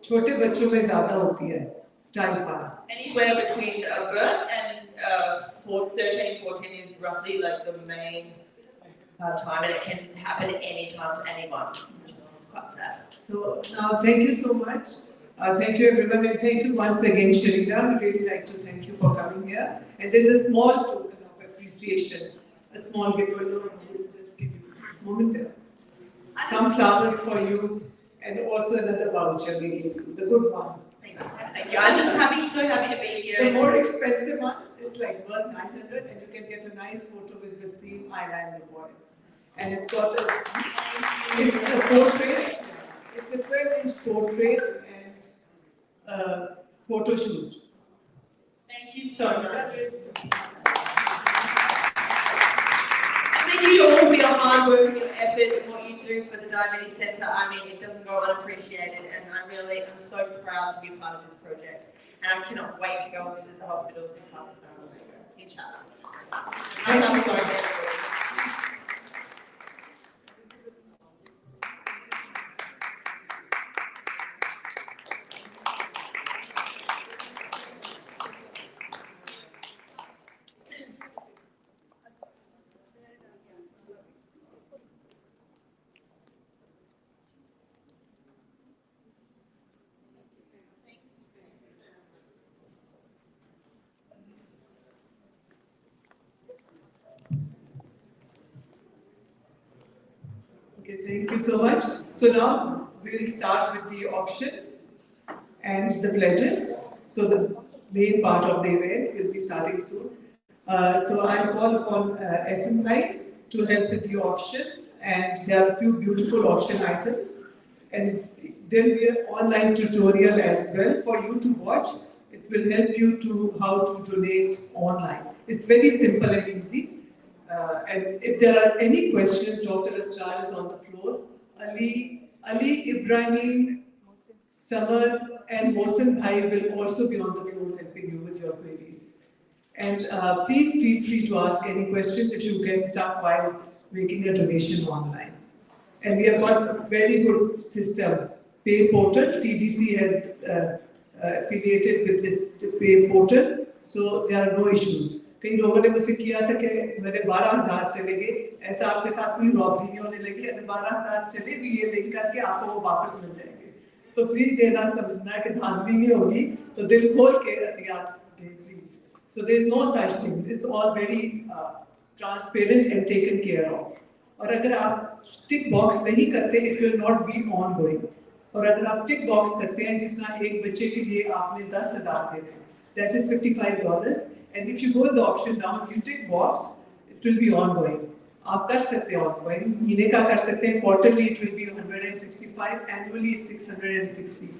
छोटे बच्चों में ज़्यादा होती है type 1. Anywhere between birth and 13, 14 is roughly like the main time, and it can happen at any time to anyone, which is quite sad. So now, thank you so much. Thank you everyone, and thank you once again, Sharita. We really like to thank you for coming here. And there's a small token of appreciation, a small gift for you. We'll just give you a moment there. Some flowers for you, and also another voucher we give you, the good one. Thank you. I'm just so happy to be here. The more expensive one is like worth 900, and you can get a nice photo with the same eyeliner voice. And it's got it's a portrait. It's a 12-inch portrait and photo shoot. Thank you so much. Thank you to all for your hard work and effort and what you do for the Diabetes Centre. I mean, it doesn't go unappreciated, and I'm so proud to be a part of this project. And I cannot wait to go and visit the hospitals in Pakistan and Omega. Inshallah. I'm sorry, everybody. Okay, thank you so much. So now we will start with the auction and the pledges. So the main part of the event will be starting soon. So I call upon SMI to help with the auction, and there are a few beautiful auction items. And there will be an online tutorial as well for you to watch. It will help you to how to donate online. It's very simple and easy. And if there are any questions, Dr. Asrar is on the floor. Ali, Ibrahim, Samar, and Mohsen Bhai will also be on the floor helping you with your queries. And please feel free to ask any questions if you get stuck while making a donation online. And we have got a very good system, pay portal. TDC has affiliated with this pay portal, so there are no issues. कई लोगों ने मुझसे किया था कि मेरे 12,000 चले गए, ऐसा आपके साथ कोई रॉबरी नहीं होने लगी, अगर 12,000 चले भी ये लिंक करके आपको वो वापस मिल जाएंगे। तो प्लीज ये ना समझना कि धांधली नहीं होगी, तो दिल खोल के please. So there is no such thing. It's all very transparent and taken care of. और अगर आप टिक बॉक्स नहीं करते, it will not be ongoing. और अगर आप टिक बॉक्स करते हैं, जिस तरह एक बच्चे के लिए आपने 10,000 देने, that is $55. And if you go in the option down, you tick box, it will be ongoing. आप कर सकते हैं ongoing, महीने का कर सकते हैं, quarterly it will be 165, annually 660.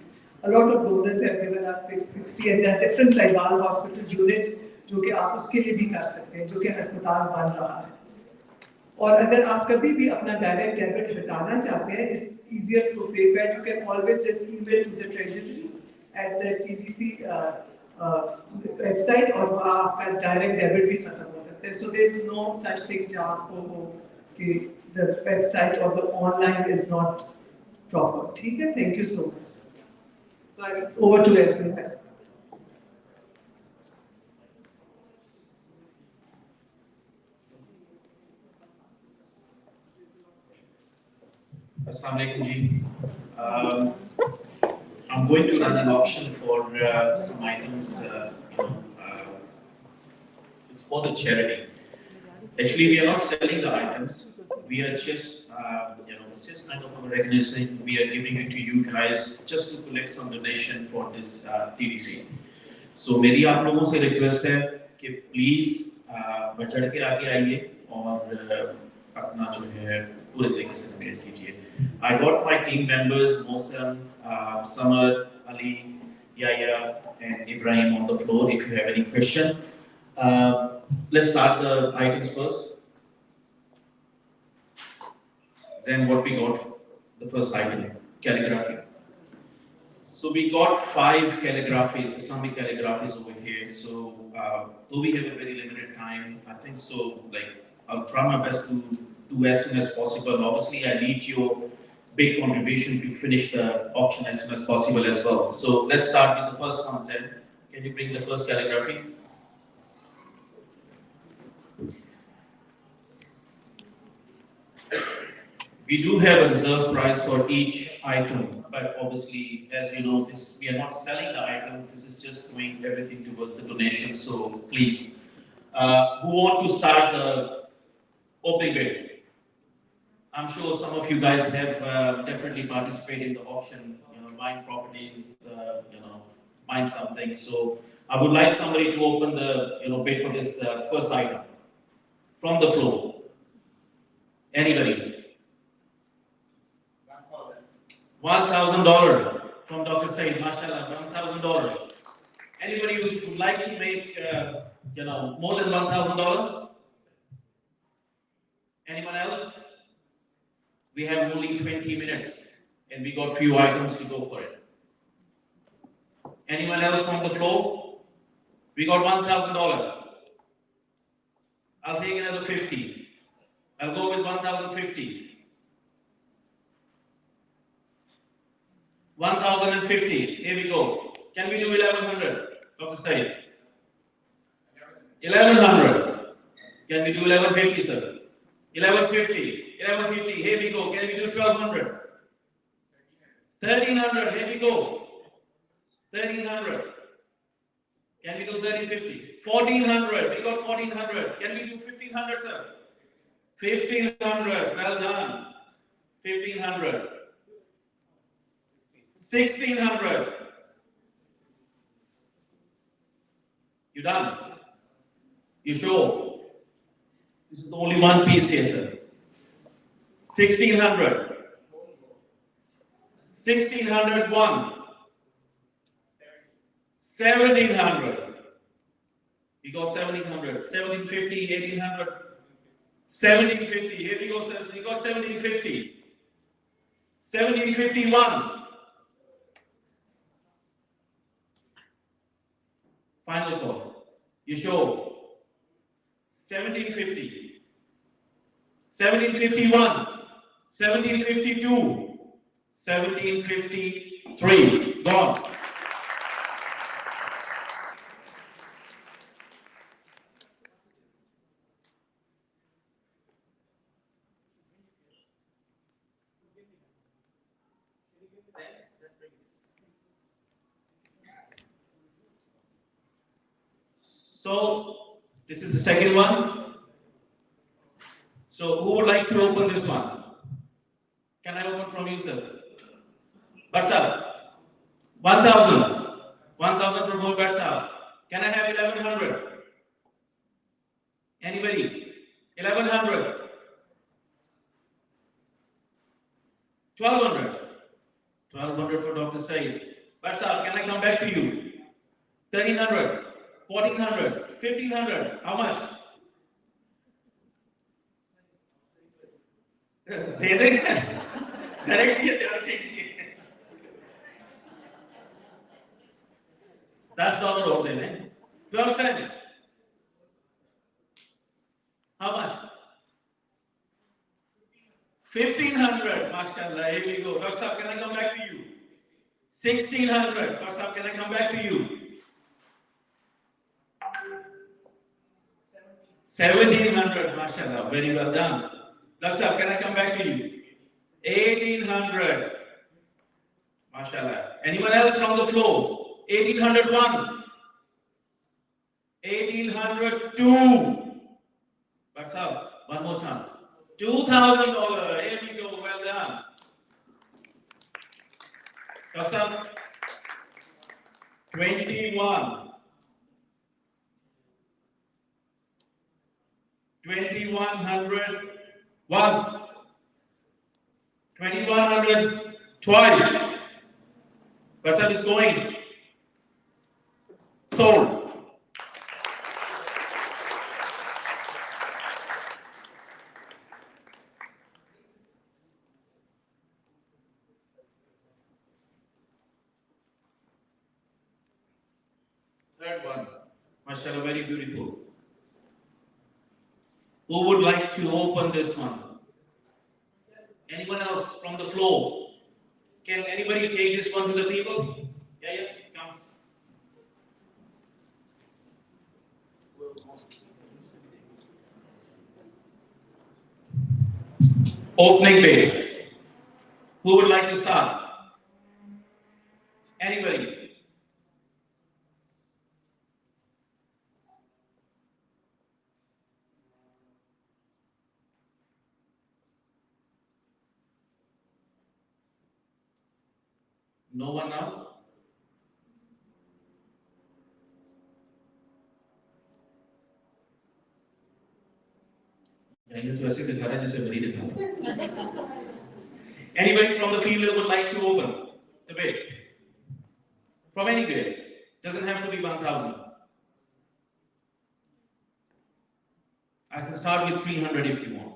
A lot of donors have given us 660, and there are different Saibal hospital units जो कि आप उसके लिए भी कर सकते हैं, जो कि अस्पताल बन रहा है। और अगर आप कभी भी अपना डायरेक्ट डेबिट हटाना चाहते हैं, it's easier through PayPal. You can always just email to the treasury at the TDC website, और वहाँ आपका डायरेक्ट डेबिट भी खत्म हो सकता है। So there is no such thing जहाँ आपको हो कि the website or the online is not proper. ठीक है? Thank you so much. So over to Esther. Assalamualaikum ji. I'm going to run an auction for some items. It's for the charity. Actually, we are not selling the items. We are just, it's just kind of a recognition. We are giving it to you guys just to collect some donation for this TDC. So, मेरी आप लोगों से request है कि please बढ़ के आगे आइए और अपना जो है पूरे तरीके से donate कीजिए. I got my team members, Mohsen, Samar, Ali, Yahya, and Ibrahim on the floor. If you have any question, let's start the items first. Then what we got, the first item, calligraphy. So we got 5 calligraphies, Islamic calligraphies over here. So though we have a very limited time, I think so. Like I'll try my best to do as soon as possible. Obviously, I need your big contribution to finish the auction as soon as possible as well. So let's start with the first one, Zen. Can you bring the first calligraphy? We do have a reserve price for each item, but obviously, as you know, we are not selling the item. This is just doing everything towards the donation. So please, who want to start the opening bid? I'm sure some of you guys have definitely participated in the auction, buying properties, buying something. So I would like somebody to open the bid for this first item from the floor. Anybody? $1,000 from Dr. Said, mashallah, $1,000. Anybody who would like to make, more than $1,000? Anyone else? We have only 20 minutes and we got few items to go for it. Anyone else from the floor? We got $1,000. I'll take another 50. I'll go with 1,050. 1,050. Here we go. Can we do 1,100? Dr. Said. 1,100. Can we do 1,150, sir? 1,150. 1,150. Here we go. Can we do 1,200? 1,300. Here we go. 1,300. Can we do 1,350? 1,400. We got 1,400. Can we do 1,500, sir? 1,500. Well done. 1,500. 1,600. You done? You sure? This is only one piece here, sir. 1,600. 1,601. 1,700. We got 1,700. 1,750, 1,800. 1,750. Here we go, sir. We got 1,750. 1,751. Final call. You show 1750, 1751, 1752, 1753. Gone. So this is the second one. So who would like to open this one? Can I open from you, sir? What's up? 1,000. 1,000 from whole bets up. Can I have 1,100? Anybody? 1,100. 1,200. 1,200 for Dr. Said. What's up? Can I come back to you? 1,300. 1,400. 1,500. How much? दे देंगे direct ये दे दीजिए $10 और देने 1210. How much? 1,500. Mashallah, here we go. Dr. Saab, can I come back to you? 1,600. Dr. Saab, can I come back to you? 1,700. Mashallah, very well done. Dr. Saab, can I come back to you? 1,800. Mashallah. Anyone else from the floor? 1,801. 1,802. What's up? One more chance. $2,000. Here we go. Well done. What's up? 21. 2,100 once. 2,100 twice. What's up is going? Sold. Third one. Mashallah, very beautiful. Who would like to open this one? Anyone else from the floor? Can anybody take this one to the people? Yeah, come. Opening bid. Who would like to start? Anybody? No one now? Anybody from the field who would like to open the bid? From anywhere. Doesn't have to be 1,000. I can start with 300 if you want.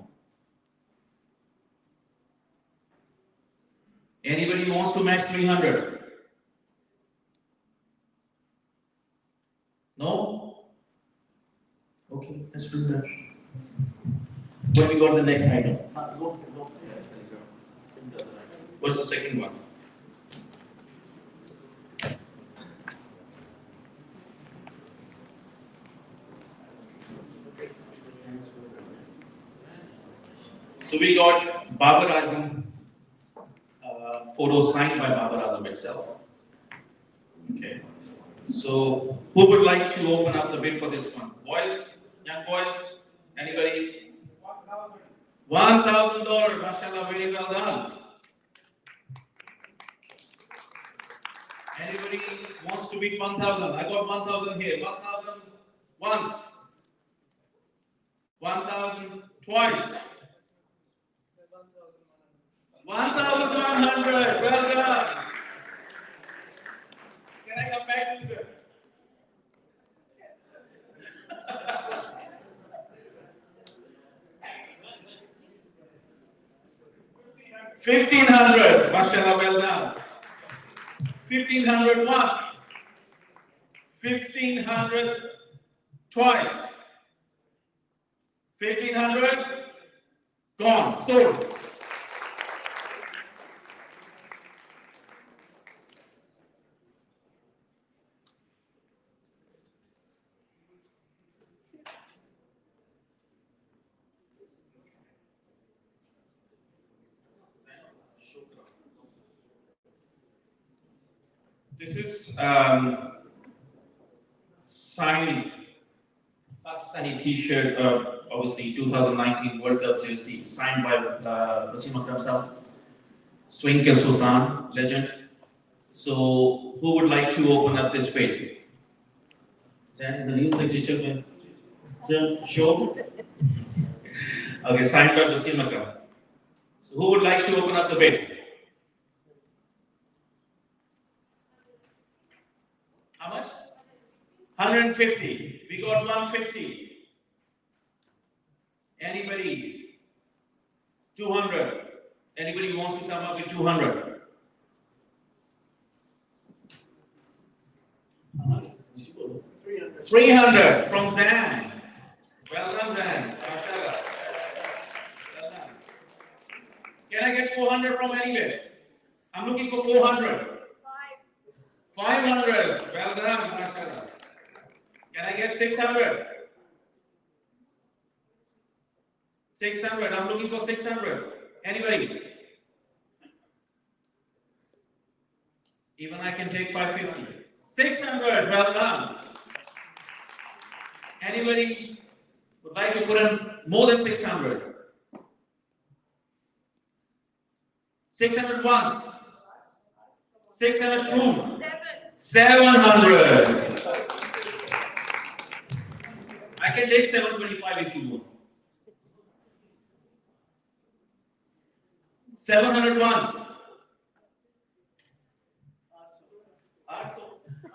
Anybody wants to match 300? No? Okay, let's do that. When we got the next item. What's the second one? So we got Babar Azam. Photo signed by Babar Azam itself. Okay. So, who would like to open up the bid for this one? Boys? Young boys? Anybody? $1,000. Mashallah, very well done. Anybody wants to bid 1,000? I got 1,000 here. 1,000 once. 1,000 twice. 1,100. Well done. Can I come back to you, sir? 1,500. Mashallah, well done. 1,500 one. 1,500 twice. 1,500, gone, sold. This is signed Pakistani T-shirt, obviously 2019 World Cup jersey, signed by Wasim Akram Sahab, Swing Ke Sultan, legend. So, who would like to open up this bid? Jan, the new signature, show. Okay, signed by Wasim Akram. So, who would like to open up the bid? How much? 150. We got 150. Anybody? 200. Anybody wants to come up with 200? How much? 300 from Zan. Well done, Zan. Mashallah. Well done. Can I get 400 from anywhere? I'm looking for 400. 500. Well done, mashallah. Can I get 600? 600. I'm looking for 600. Anybody? Even I can take 550. 600. Well done. Anybody would like to put in more than 600? 600 once. 602. 700. I can take 725 if you want. 700 once.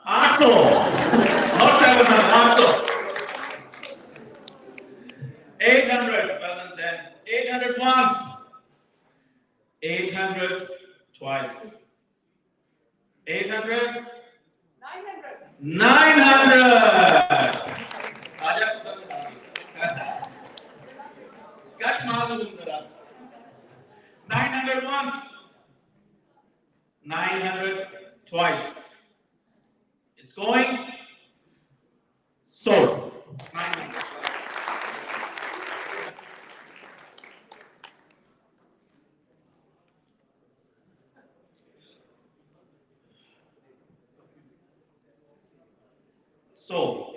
800. Not 700. 800. Well done, Jen. 800 once. 800 twice. 800. 900. Cut Marlon. 900 once. 900 twice. It's going. Sold. 900. So,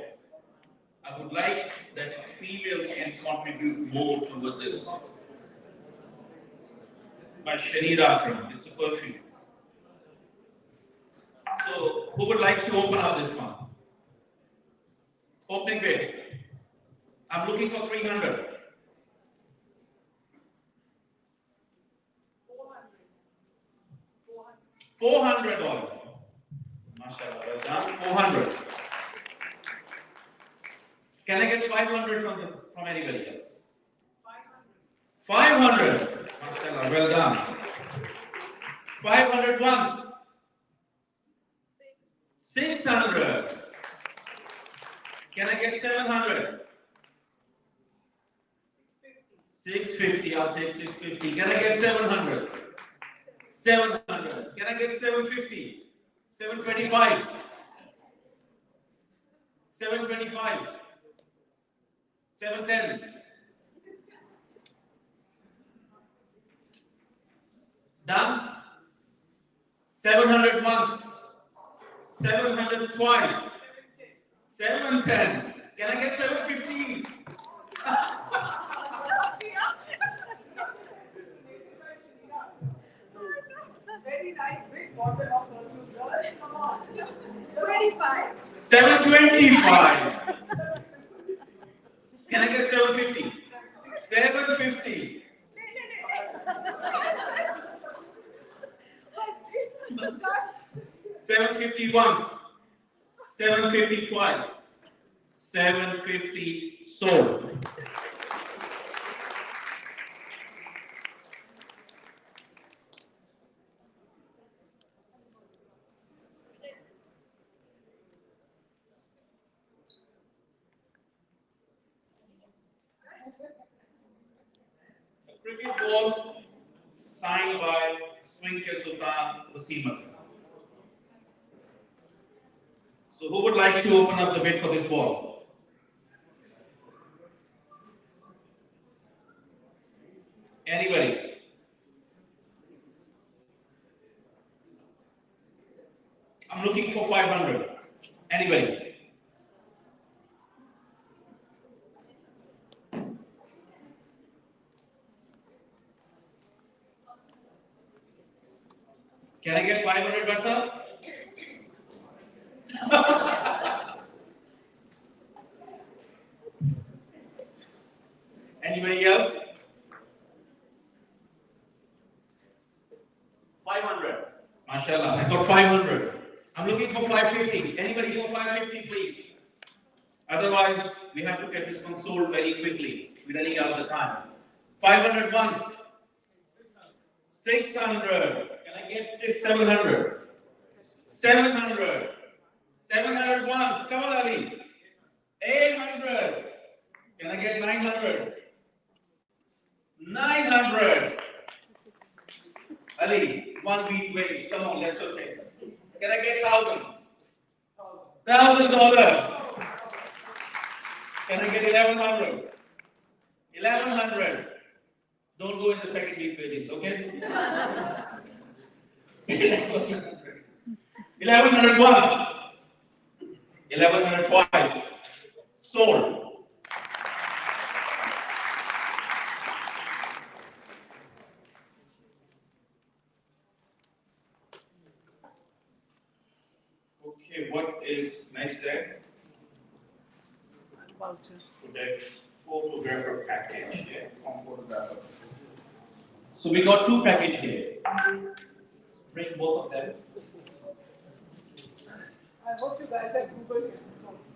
I would like that females can contribute more toward this. By Shahid Akram, it's a perfume. So, who would like to open up this one? Opening bid. I'm looking for 300. 400 dollars. Mashallah, well done. 400. Can I get 500 from anybody else? 500. Mashallah, well done. 500 once. 600. Can I get 700? 650. I'll take 650. Can I get 700? 700. Can I get 750? 725. 725. 710. Done? 700 once. 700 twice. 710. Can I get 715? Very nice big bottle of perfume, girls. Come on. 25. 725. Can I get 750? 750. 750 once. 750 twice. 750 sold. A cricket ball signed by Swing Ke Sultan Wasim Akram. So who would like to open up the bid for this ball? Anybody? I'm looking for 500. Anybody? Can I get 500 Barsa? Anybody else? 500. Mashallah, I got 500. I'm looking for 550. Anybody for 550, please? Otherwise, we have to get this one sold very quickly. We're running out of the time. 500 once. 600. Can I get 700? 700. 700 once. Come on, Ali. 800. Can I get 900? 900. Ali, 1 week wage. Come on, let's okay. Can I get 1,000? $1,000. Can I get 1,100? 1,100. Don't go in the second week wages, okay? 1,100 once. 1,100 twice. Sold. Okay, what is next there? Photographer package. Yeah, photographer. So we got 2 packages here. Bring both of them. I hope you guys have Googled it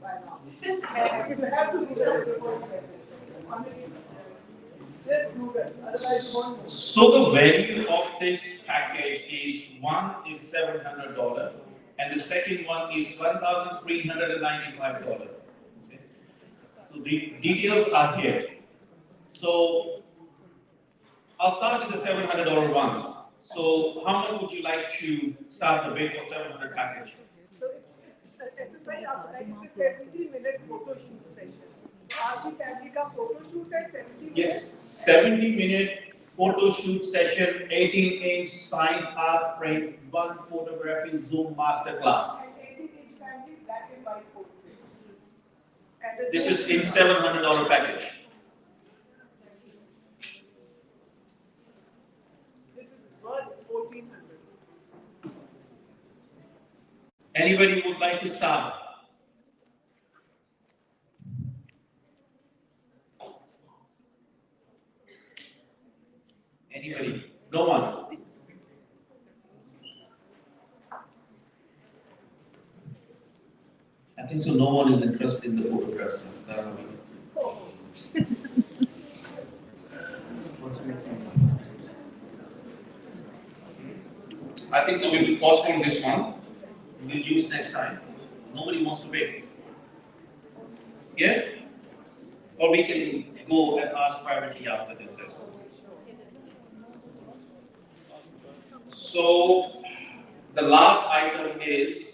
by now. You have to Google it before you get this. Honestly. Just Google, otherwise you won't know. So the value of this package is one is $700 and the second one is $1,395. Okay. So the details are here. So I'll start with the $700 ones. So how much would you like to start the bid for 700 package? So it's a 70-minute photo shoot session. आपकी family का photo shoot है 70 minutes. Yes, 70-minute photo shoot session, 18-inch signed art frame, 1 photography Zoom masterclass. And 18-inch family black and white photo. This is in $700 package. This is worth 1,400. Anybody would like to start? Anybody? No one? I think so. No one is interested in the photographs. I think so. We will postpone this one. We will use next time. Nobody wants to pay. Yeah? Or we can go and ask privately after this as well. So the last item is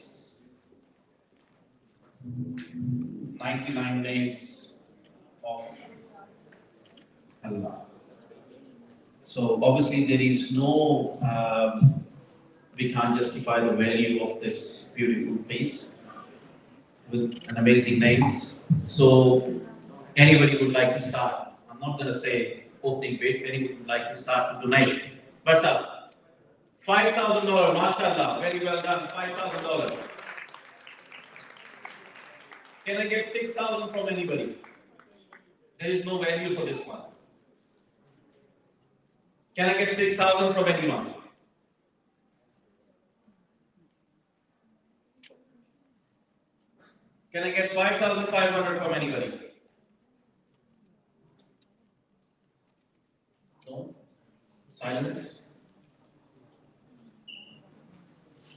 99 names of Allah. So obviously there is no, we can't justify the value of this beautiful piece with an amazing names. So anybody would like to start? I'm not going to say opening bid. Anybody would like to start to donate? What's up? $5,000, mashallah, very well done, $5,000. Can I get 6,000 from anybody? There is no value for this one. Can I get 6,000 from anyone? Can I get 5,500 from anybody? No? Silence?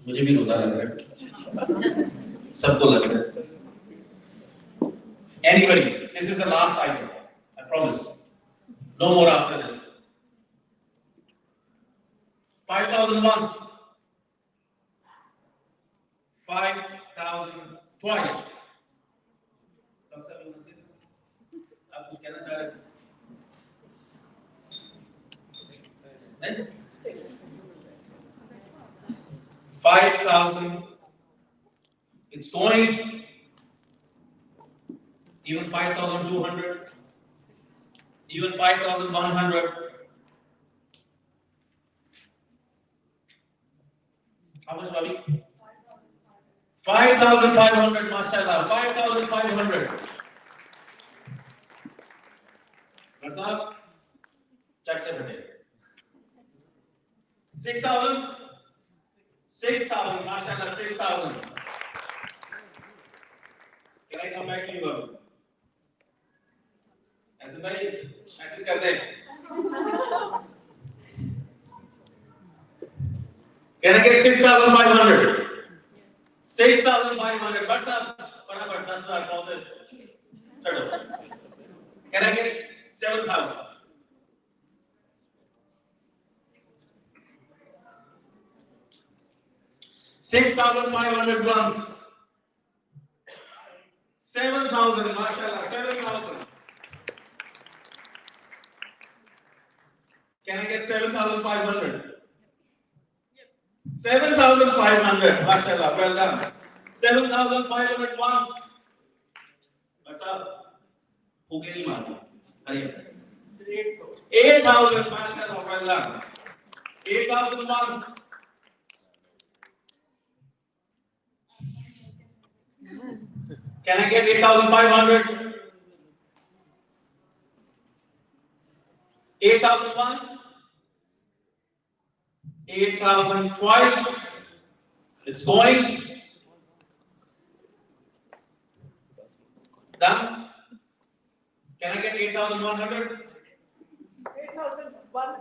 मुझे भी रोजा लग रहा है सबको लग रहा है Anybody? This is the last item, I promise. No more after this. 5,000 once. 5,000 twice. Doctor साहब ये नसीब आप कुछ कहना चाह रहे थे? नहीं? 5,000. It's going. Even 5,200. Even 5,100. How much, Bobby? 5,500, mashallah. 5,500. What's up? Check the detail. 6,000. 6,000, mashallah. 6,000. Can I come back to you, Bobby? ऐसे भाई मैसेज कर दे। Can I get 6,500? 6,500. What's up? फटाफट 10,000 पौधे चढ़ो। Can I get 7,000? $6,500 once. 7,000, mashallah, 7,000. Can I get 7,500? 7,500, mashallah, well done. 7,500 once. What's up? Who can you mark? Hurry up. 8,000, mashallah, well done. 8,000 once. Can I get 8,500? 8,000 once. 8,000 twice. It's going. Done. Can I get 8,100? 8,001.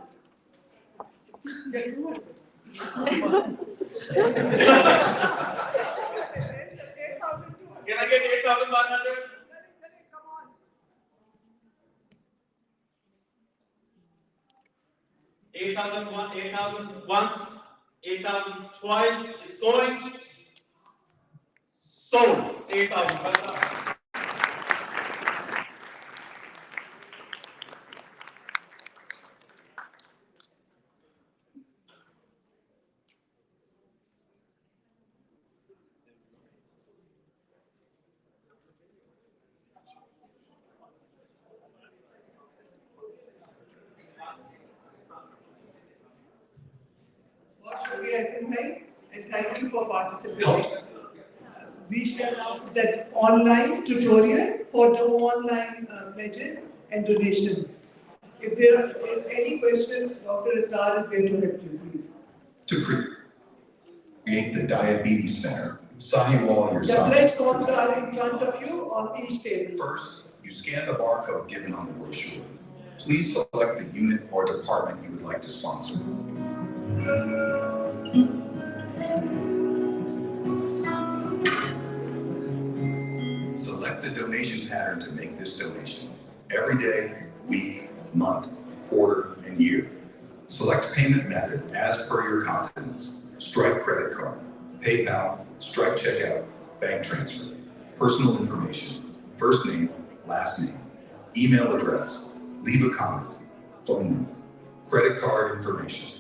Can I get 8,100? 8,001, 8,000 once, 8,000 twice. It's going. Sold. 8,000. And thank you for participating. We share out that online tutorial for the online pledges and donations. If there is any question, Dr. Asrar is there to help you, please. To create the Diabetes Center, sign wall your The pledge forms are in front of you on each table. First, you scan the barcode given on the brochure. Please select the unit or department you would like to sponsor. Select the donation pattern to make this donation. Every day, week, month, quarter, and year. Select payment method as per your continence. Stripe credit card, PayPal, Stripe checkout, bank transfer. Personal information, first name, last name, email address, leave a comment, phone number, credit card information.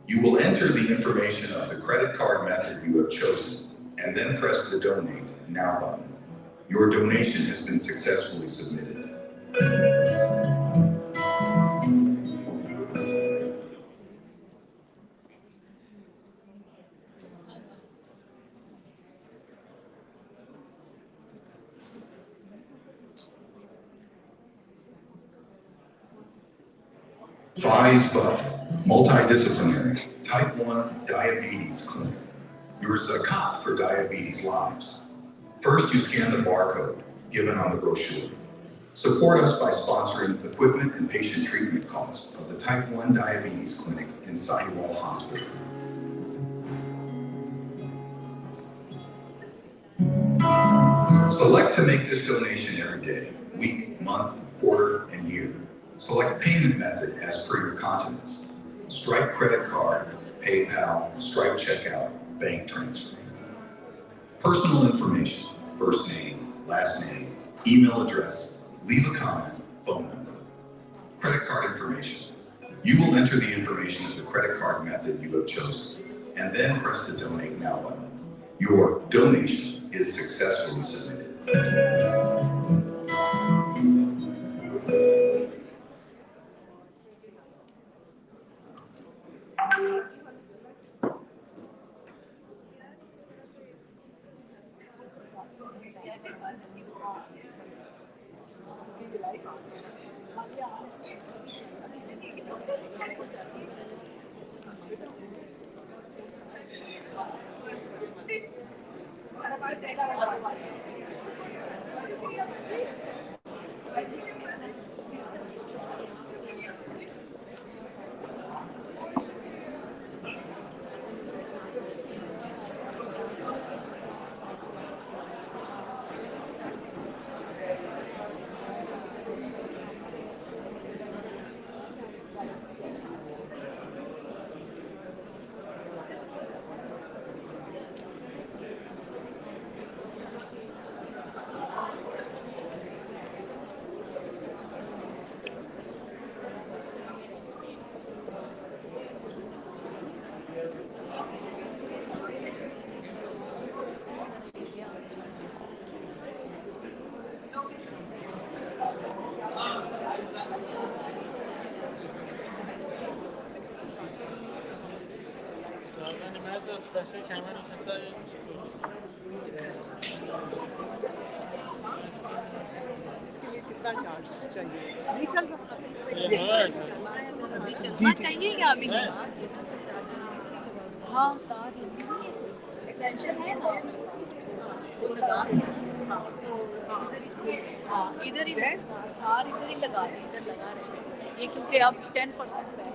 You will enter the information of the credit card method you have chosen and then press the Donate Now button. Your donation has been successfully submitted. FISBUD, Multidisciplinary, Type 1 Diabetes Clinic. Your zakat for diabetes lives. First, you scan the barcode given on the brochure. Support us by sponsoring equipment and patient treatment costs of the Type 1 Diabetes Clinic in Sahiwal Hospital. Select to make this donation every day, week, month, quarter, and year. Select payment method as per your continents. Stripe credit card, PayPal, Stripe checkout, bank transfer. Personal information, first name, last name, email address, leave a comment, phone number. Credit card information. You will enter the information of the credit card method you have chosen, and then press the Donate Now button. Your donation is successfully submitted. इसके लिए कितना charge चाहिए? Initial जी चाहिए क्या अभी? हाँ extension है ना, वो लगा हाँ इधर ही तार इधर ही लगा रहे हैं, इधर लगा रहे हैं ये क्योंकि अब 10% है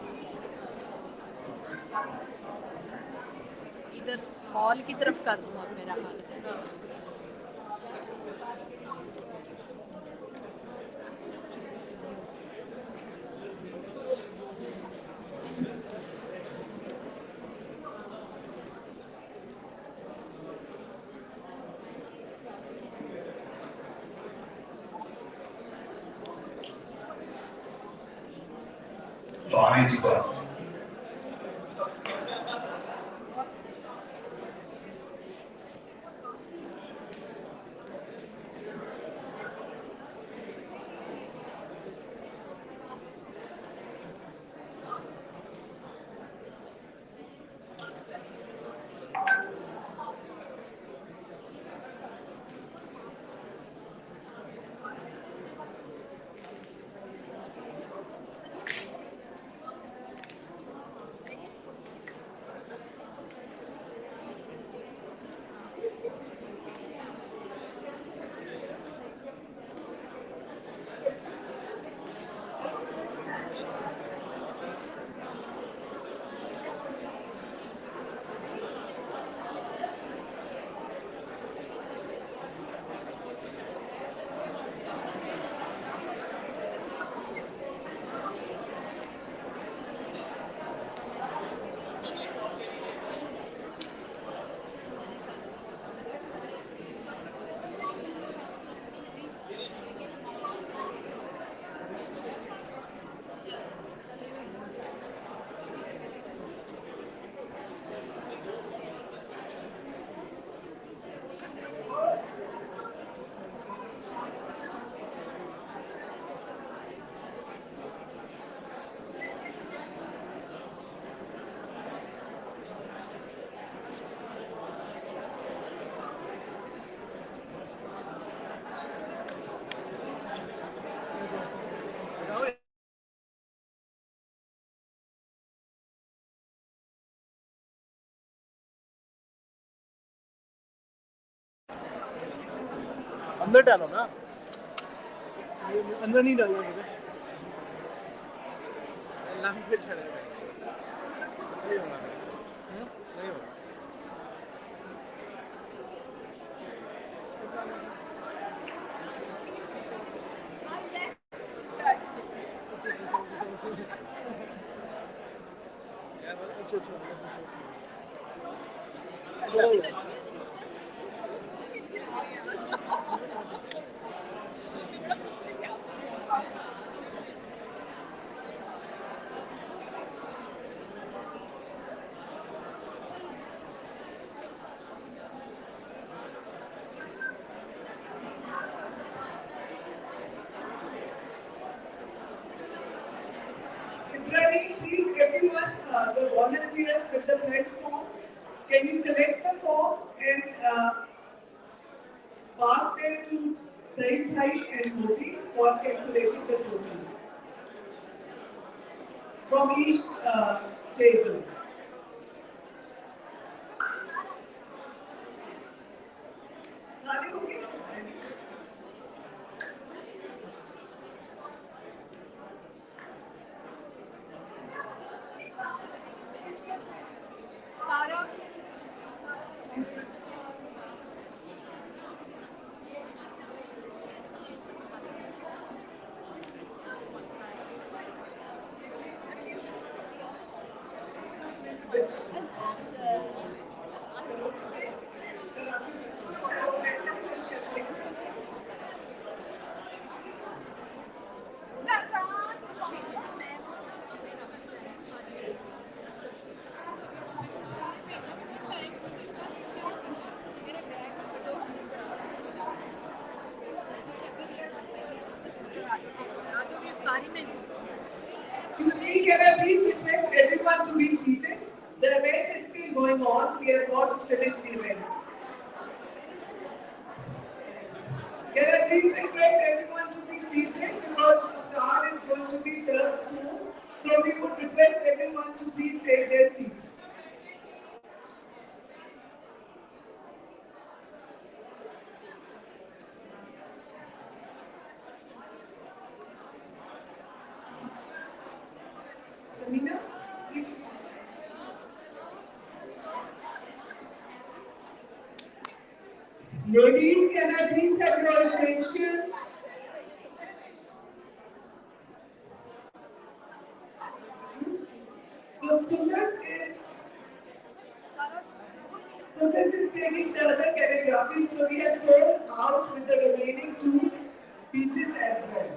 इधर हॉल की तरफ कर दूँ अब मेरा हाल। Bonnie's Butt. अंदर डालो ना, अंदर नहीं डालो मुझे लांग पे चढ़ेगा नहीं होगा नहीं होगा Ibrahim, please everyone, the volunteers with the pledge forms, can you collect the forms and pass them to Said Bhai and Modi for calculating the total from each table. सारे हो गए? Excuse me, can I please request everyone to be seated? The event is still going on. We have not finished the event. Can I please request everyone to be seated because iftar is going to be served soon. So we would request everyone to please take their seats. Samina, please. Ladies, can I please have your attention? So Sundas is taking the other calligraphy, so we have sold out with the remaining 2 pieces as well.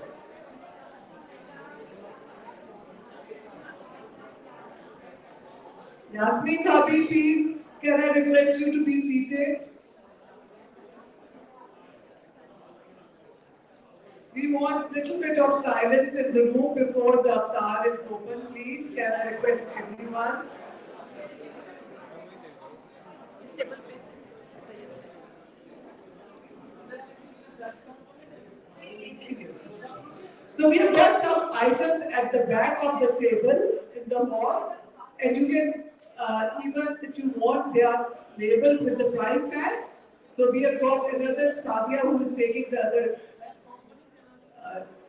Yasmin Bhabhi, please, can I request you to be seated? We want a little bit of silence in the room before the iftar is open. Please, can I request everyone? So we have got some items at the back of the table in the hall, and you can even if you want, they are labeled with the price tags. So we have got another Sadia who is taking the other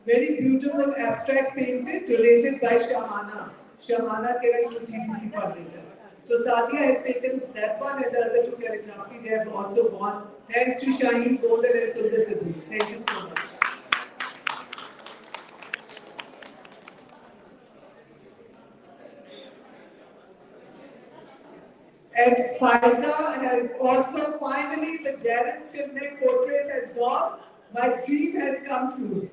very beautiful abstract painted donated by Shahana Kiran to TDC Fundraising. So Sadia has taken that one and the other 2 calligraphy they have also won. Thanks to Shaheen Golden and Sundar Sidhu. Thank you so much. And Faiza has also finally, the Darren Timnick portrait has gone. My dream has come true.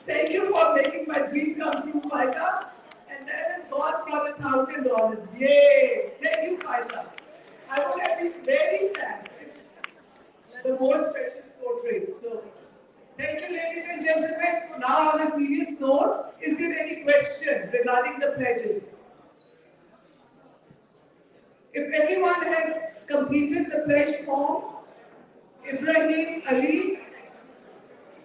Thank you for making my dream come true, Faiza. And that has gone for $1,000. Yay! Thank you, Faiza. I would have been very sad if the more special portrait. So, thank you, ladies and gentlemen. Now, on a serious note, is there any question regarding the pledges? If everyone has completed the pledge forms, Ibrahim, Ali,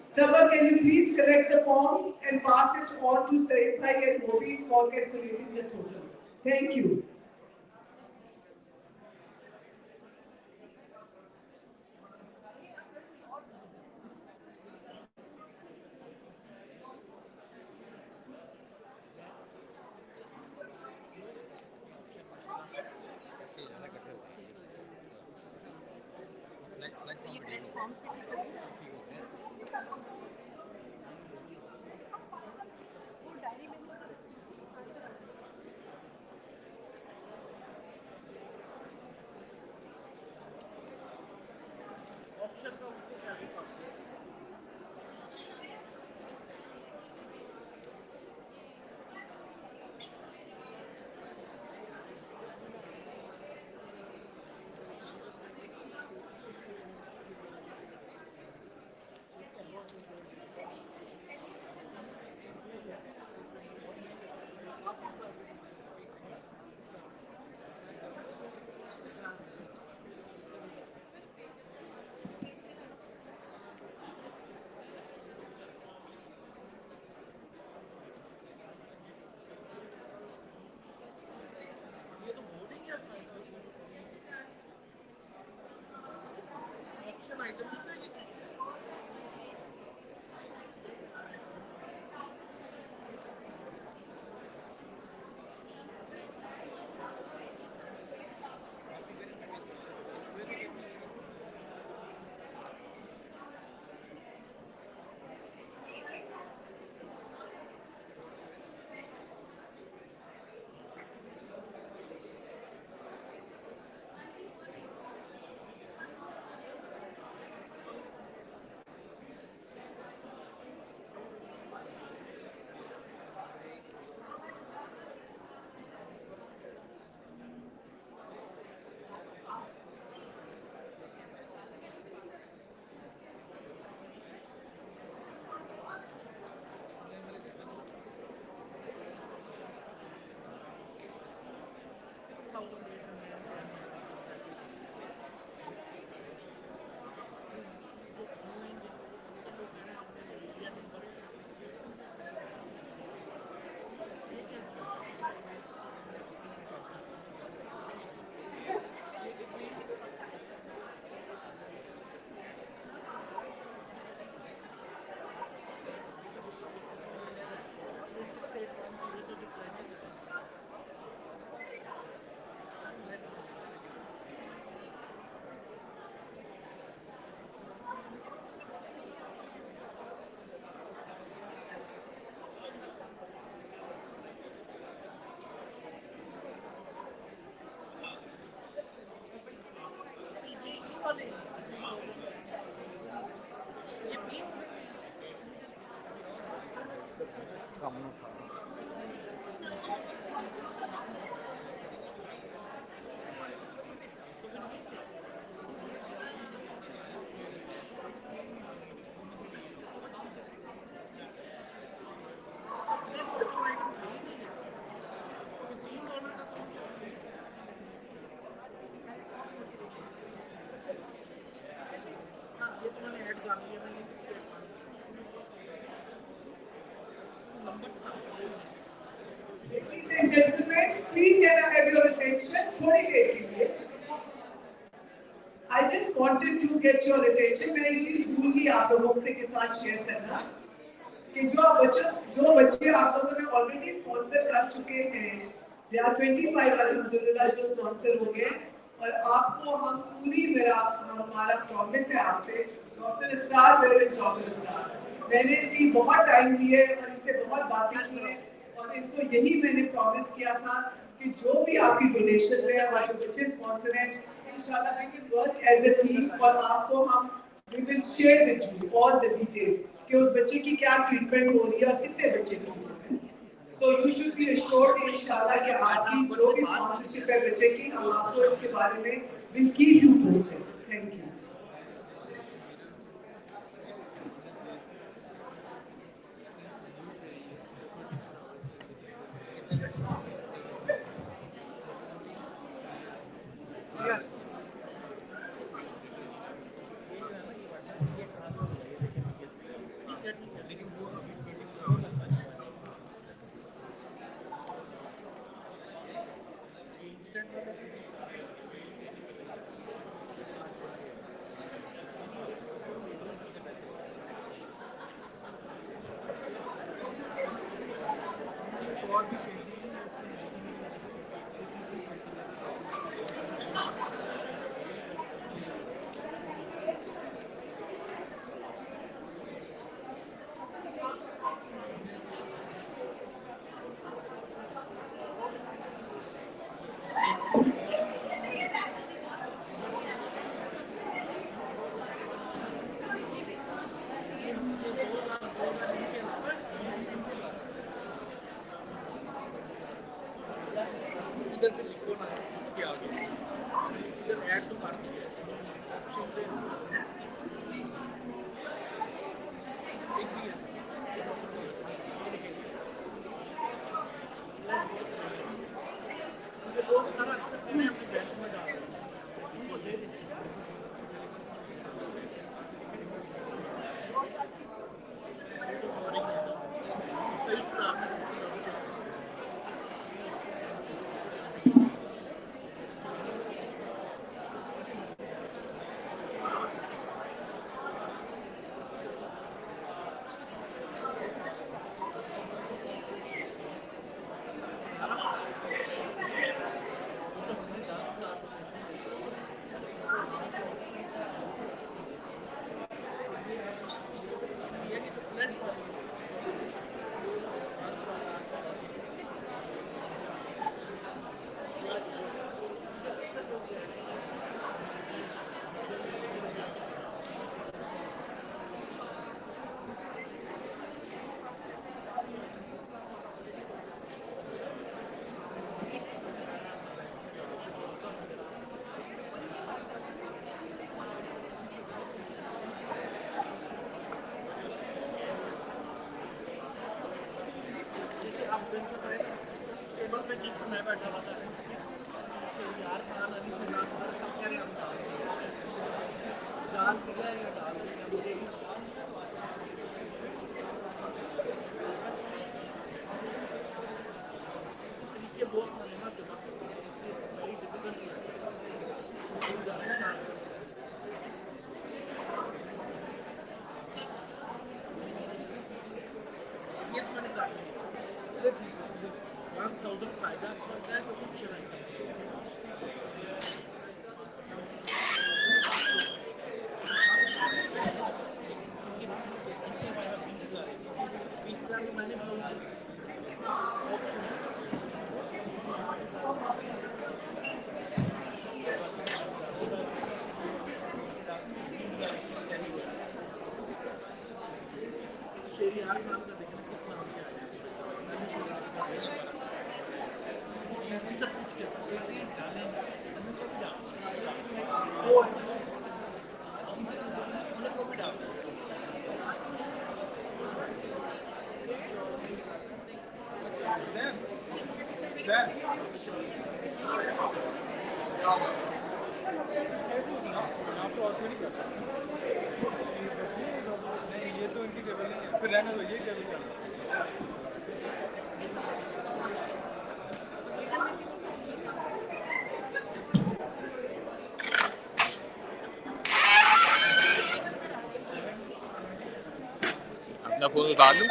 Sabar, can you please collect the forms and pass it on to Said Bhai and Mobi for calculating the total. Thank you. ये pledge forms भी ठीक है वो diary में institution का उसको क्या दिक्कत है? एक्शन आइटम नहीं था ये। Ladies and gentlemen, please can I have your attention? थोड़ी देर के लिए. I just wanted to get your attention. मैं एक चीज भूल गई आप लोगों से के साथ शेयर करना कि जो बच्चे आप लोगों ने ऑलरेडी स्पॉन्सर कर चुके हैं, they are 25 अल्हम्दुलिल्लाह जो स्पॉन्सर हो गए और आपको हम पूरी हमारा प्रॉमिस है आपसे. Doctor star, where is doctor star? मैंने इनकी बहुत टाइम ली है और इनसे बहुत बातें की हैं और इनको यही मैंने प्रॉमिस किया था कि जो भी आपकी डोनेशन है और जो बच्चे स्पॉन्सर हैं, इंशाल्लाह we will work as a team और आपको हम we will share with you all the details कि उस बच्चे की क्या ट्रीटमेंट हो रही है और कितने बच्चे को हो रही है. So you should be assured इंशाल्लाह कि आपकी जो भी स्पॉन्सरशिप है बच्चे की, हम आपको इसके बारे में will keep you posted. Thank you. इधर पे लिखो ना उसके आगे इधर ऐड तो कर दिया ऑप्शन पे लिख दिया मुझे बहुत सारा अक्सर मैंने अपने बैंक में डाला उनको दे दें इसका इस तरह टेबल पे जिस मैं बैठा हुआ था यार खाना नहीं सुना सब कह रहे हम डाल दिया या डाल दिया मुझे तरीके बहुत सारे ना जमा वेरी डिफिकल्ट ये तो मैंने डाल दिया 1,000 फायदा करता है तो कुछ नहीं मैंने ऑप्शन शेरियार नाम का देखना किस नाम से आया उनसे पूछ के ऐसे ही डालें उन्हें को भी डाल उन्हें को भी डाल यहाँ पे और क्यों नहीं करता नहीं ये तो इनकी टेबल नहीं है फिर रहने दो ये टेबल कर अपना फोन उतार लूं